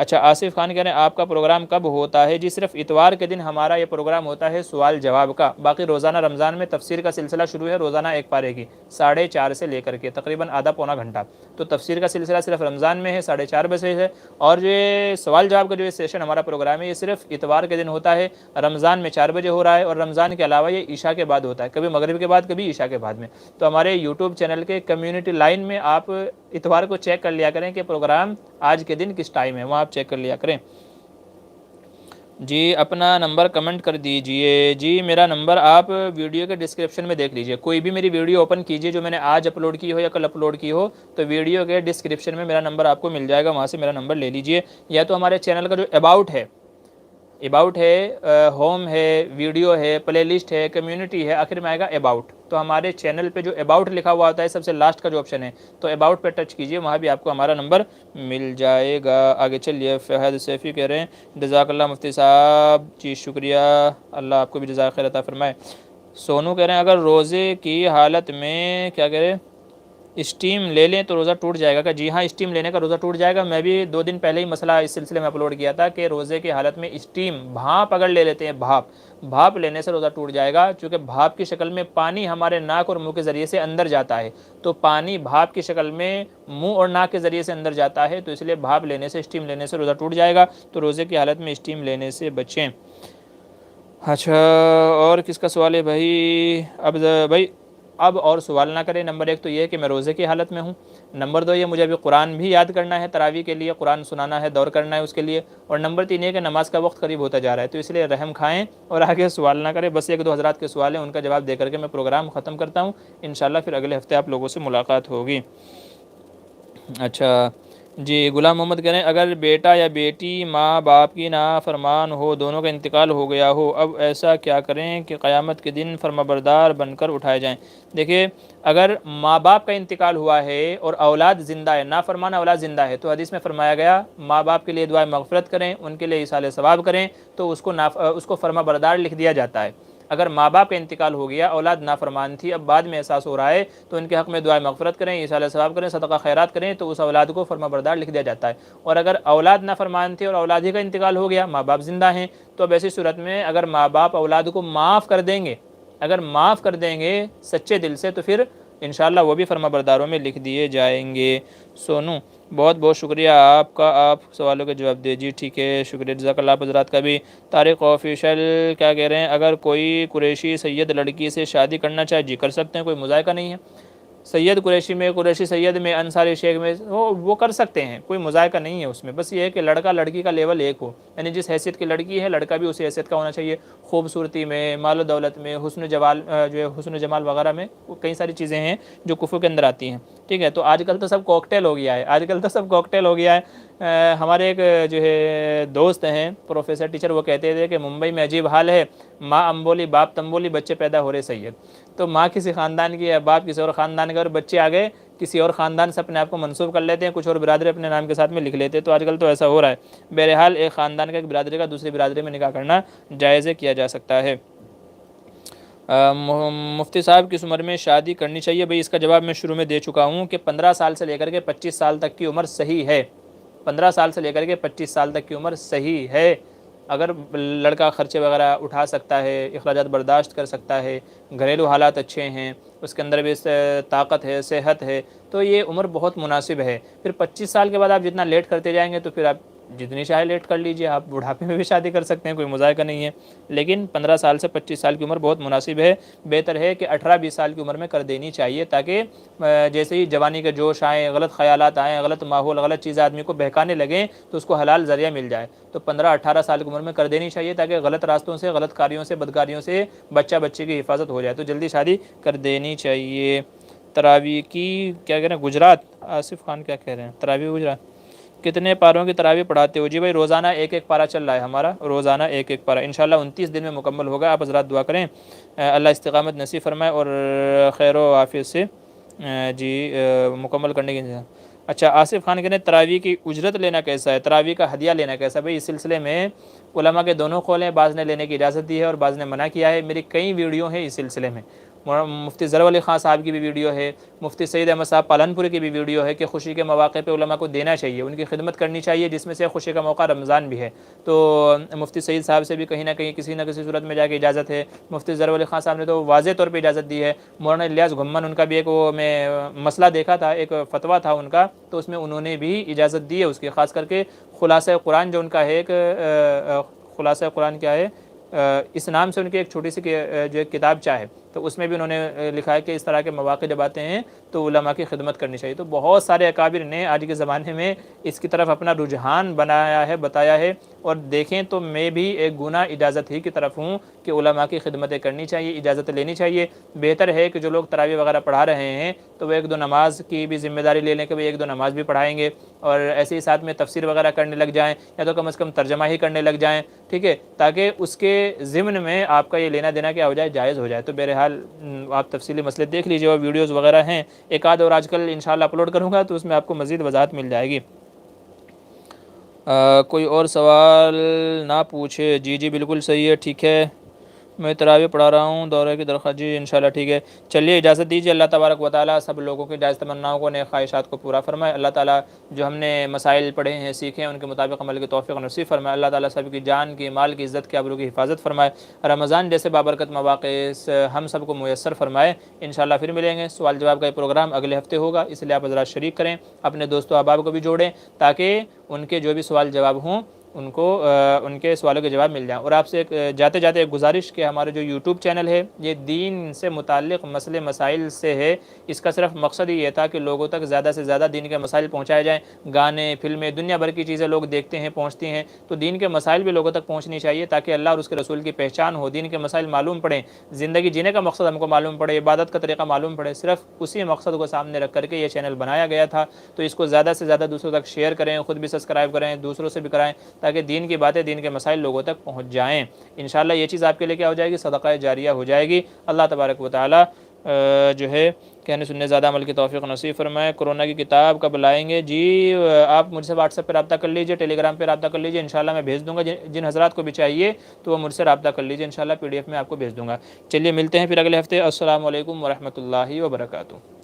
اچھا آصف خان کہہ رہے ہیں آپ کا پروگرام کب ہوتا ہے؟ جی صرف اتوار کے دن ہمارا یہ پروگرام ہوتا ہے سوال جواب کا، باقی روزانہ رمضان میں تفسیر کا سلسلہ شروع ہے روزانہ ایک پارے کی 4:30 سے لے کر کے تقریباً آدھا پونا گھنٹہ، تو تفسیر کا سلسلہ صرف رمضان میں ہے 4:30 بجے ہے، اور جو یہ سوال جواب کا جو یہ سیشن ہمارا پروگرام ہے یہ صرف اتوار کے دن ہوتا ہے، رمضان میں 4 بجے ہو رہا ہے، اور رمضان کے علاوہ یہ عشاء کے بعد ہوتا ہے، کبھی مغرب کے بعد کبھی عشاء کے بعد میں۔ تو ہمارے یوٹیوب چینل کے کمیونٹی لائن میں آپ اتوار کو چیک کر لیا کریں کہ پروگرام آج کے دن کس ٹائم ہے، وہاں آپ چیک کر لیا کریں۔ جی اپنا نمبر کمنٹ کر دیجئے۔ جی میرا نمبر آپ ویڈیو کے ڈسکرپشن میں دیکھ لیجئے، کوئی بھی میری ویڈیو اوپن کیجئے جو میں نے آج اپلوڈ کی ہو یا کل اپلوڈ کی ہو، تو ویڈیو کے ڈسکرپشن میں میرا نمبر آپ کو مل جائے گا، وہاں سے میرا نمبر لے لیجئے، یا تو ہمارے چینل کا جو اباؤٹ ہے، ہوم ہے، ویڈیو ہے، پلے لسٹ ہے، کمیونٹی ہے، آخر میں آئے گا اباؤٹ، تو ہمارے چینل پہ جو اباؤٹ لکھا ہوا ہوتا ہے سب سے لاسٹ کا جو آپشن ہے، تو اباؤٹ پہ ٹچ کیجئے، وہاں بھی آپ کو ہمارا نمبر مل جائے گا۔ آگے چلیے، فہد سیفی کہہ رہے ہیں جزاک اللہ مفتی صاحب، جی شکریہ، اللہ آپ کو بھی جزاک خیر عطا فرمائے۔ سونو کہہ رہے ہیں اگر روزے کی حالت میں کیا کہہ رہے ہیں اسٹیم لے لیں تو روزہ ٹوٹ جائے گا کہ؟ جی ہاں اسٹیم لینے کا روزہ ٹوٹ جائے گا، میں بھی 2 دن پہلے ہی مسئلہ اس سلسلے میں اپلوڈ کیا تھا کہ روزے کی حالت میں اسٹیم بھاپ اگر لے لیتے ہیں، بھاپ لینے سے روزہ ٹوٹ جائے گا، چونکہ بھاپ کی شکل میں پانی ہمارے ناک اور منہ کے ذریعے سے اندر جاتا ہے، تو پانی بھاپ کی شکل میں منہ اور ناک کے ذریعے سے اندر جاتا ہے، تو اس لیے بھاپ لینے سے اسٹیم لینے سے روزہ ٹوٹ جائے گا، تو روزے کی حالت میں اسٹیم لینے سے بچیں۔ اچھا اور کس کا سوال ہے بھائی؟ اب اور سوال نہ کریں۔ نمبر 1 تو یہ ہے کہ میں روزے کی حالت میں ہوں، نمبر 2 یہ مجھے ابھی قرآن بھی یاد کرنا ہے، تراویح کے لیے قرآن سنانا ہے، دور کرنا ہے اس کے لیے، اور نمبر 3 یہ کہ نماز کا وقت قریب ہوتا جا رہا ہے، تو اس لیے رحم کھائیں اور آگے سوال نہ کریں۔ بس 1-2 حضرات کے سوال ہیں، ان کا جواب دے کر کے میں پروگرام ختم کرتا ہوں، انشاءاللہ پھر اگلے ہفتے آپ لوگوں سے ملاقات ہوگی۔ اچھا جی غلام محمد کہہ رہے ہیں اگر بیٹا یا بیٹی ماں باپ کی نافرمان ہو، دونوں کا انتقال ہو گیا ہو، اب ایسا کیا کریں کہ قیامت کے دن فرمانبردار بن کر اٹھائے جائیں؟ دیکھیے اگر ماں باپ کا انتقال ہوا ہے اور اولاد زندہ ہے، نافرمان اولاد زندہ ہے، تو حدیث میں فرمایا گیا ماں باپ کے لیے دعائے مغفرت کریں، ان کے لیے ایصال ثواب کریں، تو اس کو فرمانبردار لکھ دیا جاتا ہے۔ اگر ماں باپ کا انتقال ہو گیا، اولاد نافرمان تھی، اب بعد میں احساس ہو رہا ہے، تو ان کے حق میں دعائے مغفرت کریں، ایصال ثواب کریں، صدقہ خیرات کریں، تو اس اولاد کو فرمانبردار لکھ دیا جاتا ہے۔ اور اگر اولاد نافرمان تھی اور اولاد ہی کا انتقال ہو گیا، ماں باپ زندہ ہیں، تو اب ایسی صورت میں اگر ماں باپ اولاد کو معاف کر دیں گے سچے دل سے، تو پھر انشاءاللہ وہ بھی فرمانبرداروں میں لکھ دیے جائیں گے۔ سونو بہت بہت شکریہ آپ کا، آپ سوالوں کے جواب دے جی، ٹھیک ہے شکریہ، جزاک اللہ آپ حضرات کا بھی۔ طارق آفیشل کیا کہہ رہے ہیں اگر کوئی قریشی سید لڑکی سے شادی کرنا چاہے، جی کر سکتے ہیں، کوئی مذائقہ نہیں ہے، سید قریشی سید میں، انصاری شیخ میں، وہ کر سکتے ہیں، کوئی مذائقہ نہیں ہے اس میں، بس یہ ہے کہ لڑکا لڑکی کا لیول ایک ہو، یعنی جس حیثیت کی لڑکی ہے لڑکا بھی اسی حیثیت کا ہونا چاہیے، خوبصورتی میں، مال و دولت میں، حسن جمال وغیرہ میں، کئی ساری چیزیں ہیں جو کفر کے اندر آتی ہیں، ٹھیک ہے۔ تو آج کل تو سب کوکٹیل ہو گیا ہے، ہمارے ایک جو ہے دوست ہیں پروفیسر ٹیچر، وہ کہتے تھے کہ ممبئی میں عجیب حال ہے، ماں امبولی باپ تمبولی، بچے پیدا ہو رہے سید، تو ماں کسی خاندان کی ہے، باپ کسی اور خاندان کے، اور بچے آگے کسی اور خاندان سے اپنے آپ کو منسوب کر لیتے ہیں، کچھ اور برادری اپنے نام کے ساتھ میں لکھ لیتے ہیں، تو آج کل تو ایسا ہو رہا ہے۔ بہرحال ایک خاندان کا ایک برادری کا دوسری برادری میں نکاح کرنا جائز کیا جا سکتا ہے۔ مفتی صاحب کس عمر میں شادی کرنی چاہیے؟ بھئی اس کا جواب میں شروع میں دے چکا ہوں کہ 15 سال سے لے کر کے 25 سال تک کی عمر صحیح ہے، 15 سال سے لے کر کے 25 سال تک کی عمر صحیح ہے۔ اگر لڑکا خرچے وغیرہ اٹھا سکتا ہے، اخراجات برداشت کر سکتا ہے، گھریلو حالات اچھے ہیں، اس کے اندر بھی طاقت ہے، صحت ہے، تو یہ عمر بہت مناسب ہے۔ پھر 25 سال کے بعد آپ جتنا لیٹ کرتے جائیں گے تو پھر آپ جتنی چاہے لیٹ کر لیجئے، آپ بڑھاپے میں بھی شادی کر سکتے ہیں، کوئی مذائقہ نہیں ہے، لیکن 15 سال سے 25 سال کی عمر بہت مناسب ہے۔ بہتر ہے کہ 18-20 سال کی عمر میں کر دینی چاہیے، تاکہ جیسے ہی جوانی کے جوش آئیں، غلط خیالات آئیں، غلط ماحول، غلط چیزیں آدمی کو بہکانے لگیں، تو اس کو حلال ذریعہ مل جائے، تو 15-18 سال کی عمر میں کر دینی چاہیے، تاکہ غلط راستوں سے، غلط کاریوں سے، بدکاریوں سے بچے کی حفاظت ہو جائے، تو جلدی شادی کر دینی چاہیے۔ تراویح کی کیا کہہ رہے ہیں گجرات، آصف خان کیا کہہ رہے ہیں تراویح گجرات کتنے پاروں کی تراویح پڑھاتے ہو؟ جی بھائی روزانہ ایک پارہ چل رہا ہے ہمارا، روزانہ ایک پارہ، انشاءاللہ 29 دن میں مکمل ہوگا، آپ حضرات دعا کریں اللہ استقامت نصیب فرمائے اور خیر و عافیت سے جی مکمل کرنے کی۔ اچھا آصف خان کہتے ہیں تراویح کی اجرت لینا کیسا ہے، تراویح کا ہدیہ لینا کیسا ہے؟ بھئی اس سلسلے میں علماء کے دونوں قول ہیں، بعض نے لینے کی اجازت دی ہے اور بعض نے منع کیا ہے۔ میری کئی ویڈیو ہیں اس سلسلے میں، مفتی ظفر علی خان صاحب کی بھی ویڈیو ہے، مفتی سعید احمد صاحب پالنپور کی بھی ویڈیو ہے کہ خوشی کے مواقع پہ علماء کو دینا چاہیے، ان کی خدمت کرنی چاہیے، جس میں سے خوشی کا موقع رمضان بھی ہے۔ تو مفتی سعید صاحب سے بھی کہیں نہ کہیں کسی نہ کسی صورت میں جا کے اجازت ہے، مفتی ظفر علی خان صاحب نے تو واضح طور پہ اجازت دی ہے۔ مولانا الیاس گھمن ان کا بھی ایک وہ میں مسئلہ دیکھا تھا، ایک فتویٰ تھا ان کا، تو اس میں انہوں نے بھی اجازت دی ہے اس کی، خاص کر کے خلاصہ قرآن جو ان کا ہے، ایک خلاصہ قرآن کیا ہے اس نام سے ان کی ایک چھوٹی سی جو ایک کتاب چاہے، تو اس میں بھی انہوں نے لکھا ہے کہ اس طرح کے مواقع جب آتے ہیں تو علماء کی خدمت کرنی چاہیے۔ تو بہت سارے اکابر نے آج کے زمانے میں اس کی طرف اپنا رجحان بنایا ہے، بتایا ہے، اور دیکھیں تو میں بھی ایک گناہ اجازت ہی کی طرف ہوں کہ علماء کی خدمتیں کرنی چاہیے، اجازت لینی چاہیے۔ بہتر ہے کہ جو لوگ تراویح وغیرہ پڑھا رہے ہیں تو وہ ایک دو نماز کی بھی ذمہ داری لے لیں کہ وہ ایک دو نماز بھی پڑھائیں گے، اور ایسے ہی ساتھ میں تفسیر وغیرہ کرنے لگ جائیں، یا تو کم از کم ترجمہ ہی کرنے لگ جائیں، ٹھیک ہے، تاکہ اس کے ضمن میں آپ کا یہ لینا دینا کیا ہو جائے، جائز ہو جائے۔ تو بہرحال آپ تفصیلی مسئلے دیکھ لیجیے، اور ویڈیوز وغیرہ ہیں ایک آدھ اور آج کل انشاءاللہ اپلوڈ کروں گا تو اس میں آپ کو مزید وضاحت مل جائے گی۔ کوئی اور سوال نہ پوچھے؟ جی جی بالکل صحیح ہے، ٹھیک ہے، میں تراویح پڑھا رہا ہوں، دورے کی درخواست، جی انشاءاللہ ٹھیک ہے، چلیے اجازت دیجیے۔ اللہ تبارک و تعالیٰ سب لوگوں کی جائز تمناؤں کو، نیک خواہشات کو پورا فرمائے۔ اللہ تعالیٰ جو ہم نے مسائل پڑھے ہیں، سیکھے ہیں، ان کے مطابق عمل کی توفیق نصیب فرمائے۔ اللہ تعالیٰ سب کی جان کی، مال کی، عزت کی، آبرو کی حفاظت فرمائے۔ رمضان جیسے بابرکت مواقع ہم سب کو میسر فرمائے۔ انشاءاللہ پھر ملیں گے، سوال جواب کا یہ پروگرام اگلے ہفتے ہوگا، اس لیے آپ حضرات شریک کریں، اپنے دوستوں احباب کو بھی جوڑیں، تاکہ ان کے جو بھی سوال جواب ہوں ان کو ان کے سوالوں کے جواب مل جائیں۔ اور آپ سے جاتے جاتے ایک گزارش کہ ہمارے جو یوٹیوب چینل ہے یہ دین سے متعلق مسئلے مسائل سے ہے، اس کا صرف مقصد ہی یہ تھا کہ لوگوں تک زیادہ سے زیادہ دین کے مسائل پہنچائے جائیں۔ گانے، فلمیں، دنیا بھر کی چیزیں لوگ دیکھتے ہیں، پہنچتی ہیں، تو دین کے مسائل بھی لوگوں تک پہنچنی چاہیے، تاکہ اللہ اور اس کے رسول کی پہچان ہو، دین کے مسائل معلوم پڑیں، زندگی جینے کا مقصد ہم کو معلوم پڑے، عبادت کا طریقہ معلوم پڑے۔ صرف اسی مقصد کو سامنے رکھ کر کے یہ چینل بنایا گیا تھا، تو اس کو زیادہ سے زیادہ دوسروں تک شیئر کریں، خود بھی سبسکرائب کریں، دوسروں سے بھی کرائیں، تاکہ دین کی باتیں، دین کے مسائل لوگوں تک پہنچ جائیں۔ انشاءاللہ یہ چیز آپ کے لیے کیا ہو جائے گی؟ صدقہ جاریہ ہو جائے گی۔ اللہ تبارک و تعالیٰ جو ہے کہنے سننے زیادہ عمل کی توفیق نصیب فرمائے۔ کورونا کی کتاب کب لائیں گے؟ جی آپ مجھ سے واٹس ایپ پہ رابطہ کر لیجئے، ٹیلی گرام پہ رابطہ کر لیجئے، انشاءاللہ میں بھیج دوں گا۔ جن حضرات کو بھی چاہیے تو وہ مجھ سے رابطہ کر لیجئے، انشاءاللہ PDF میں آپ کو بھیج دوں گا۔ چلیے ملتے ہیں پھر اگلے ہفتے۔ السلام علیکم ورحمۃ اللہ وبرکاتہ۔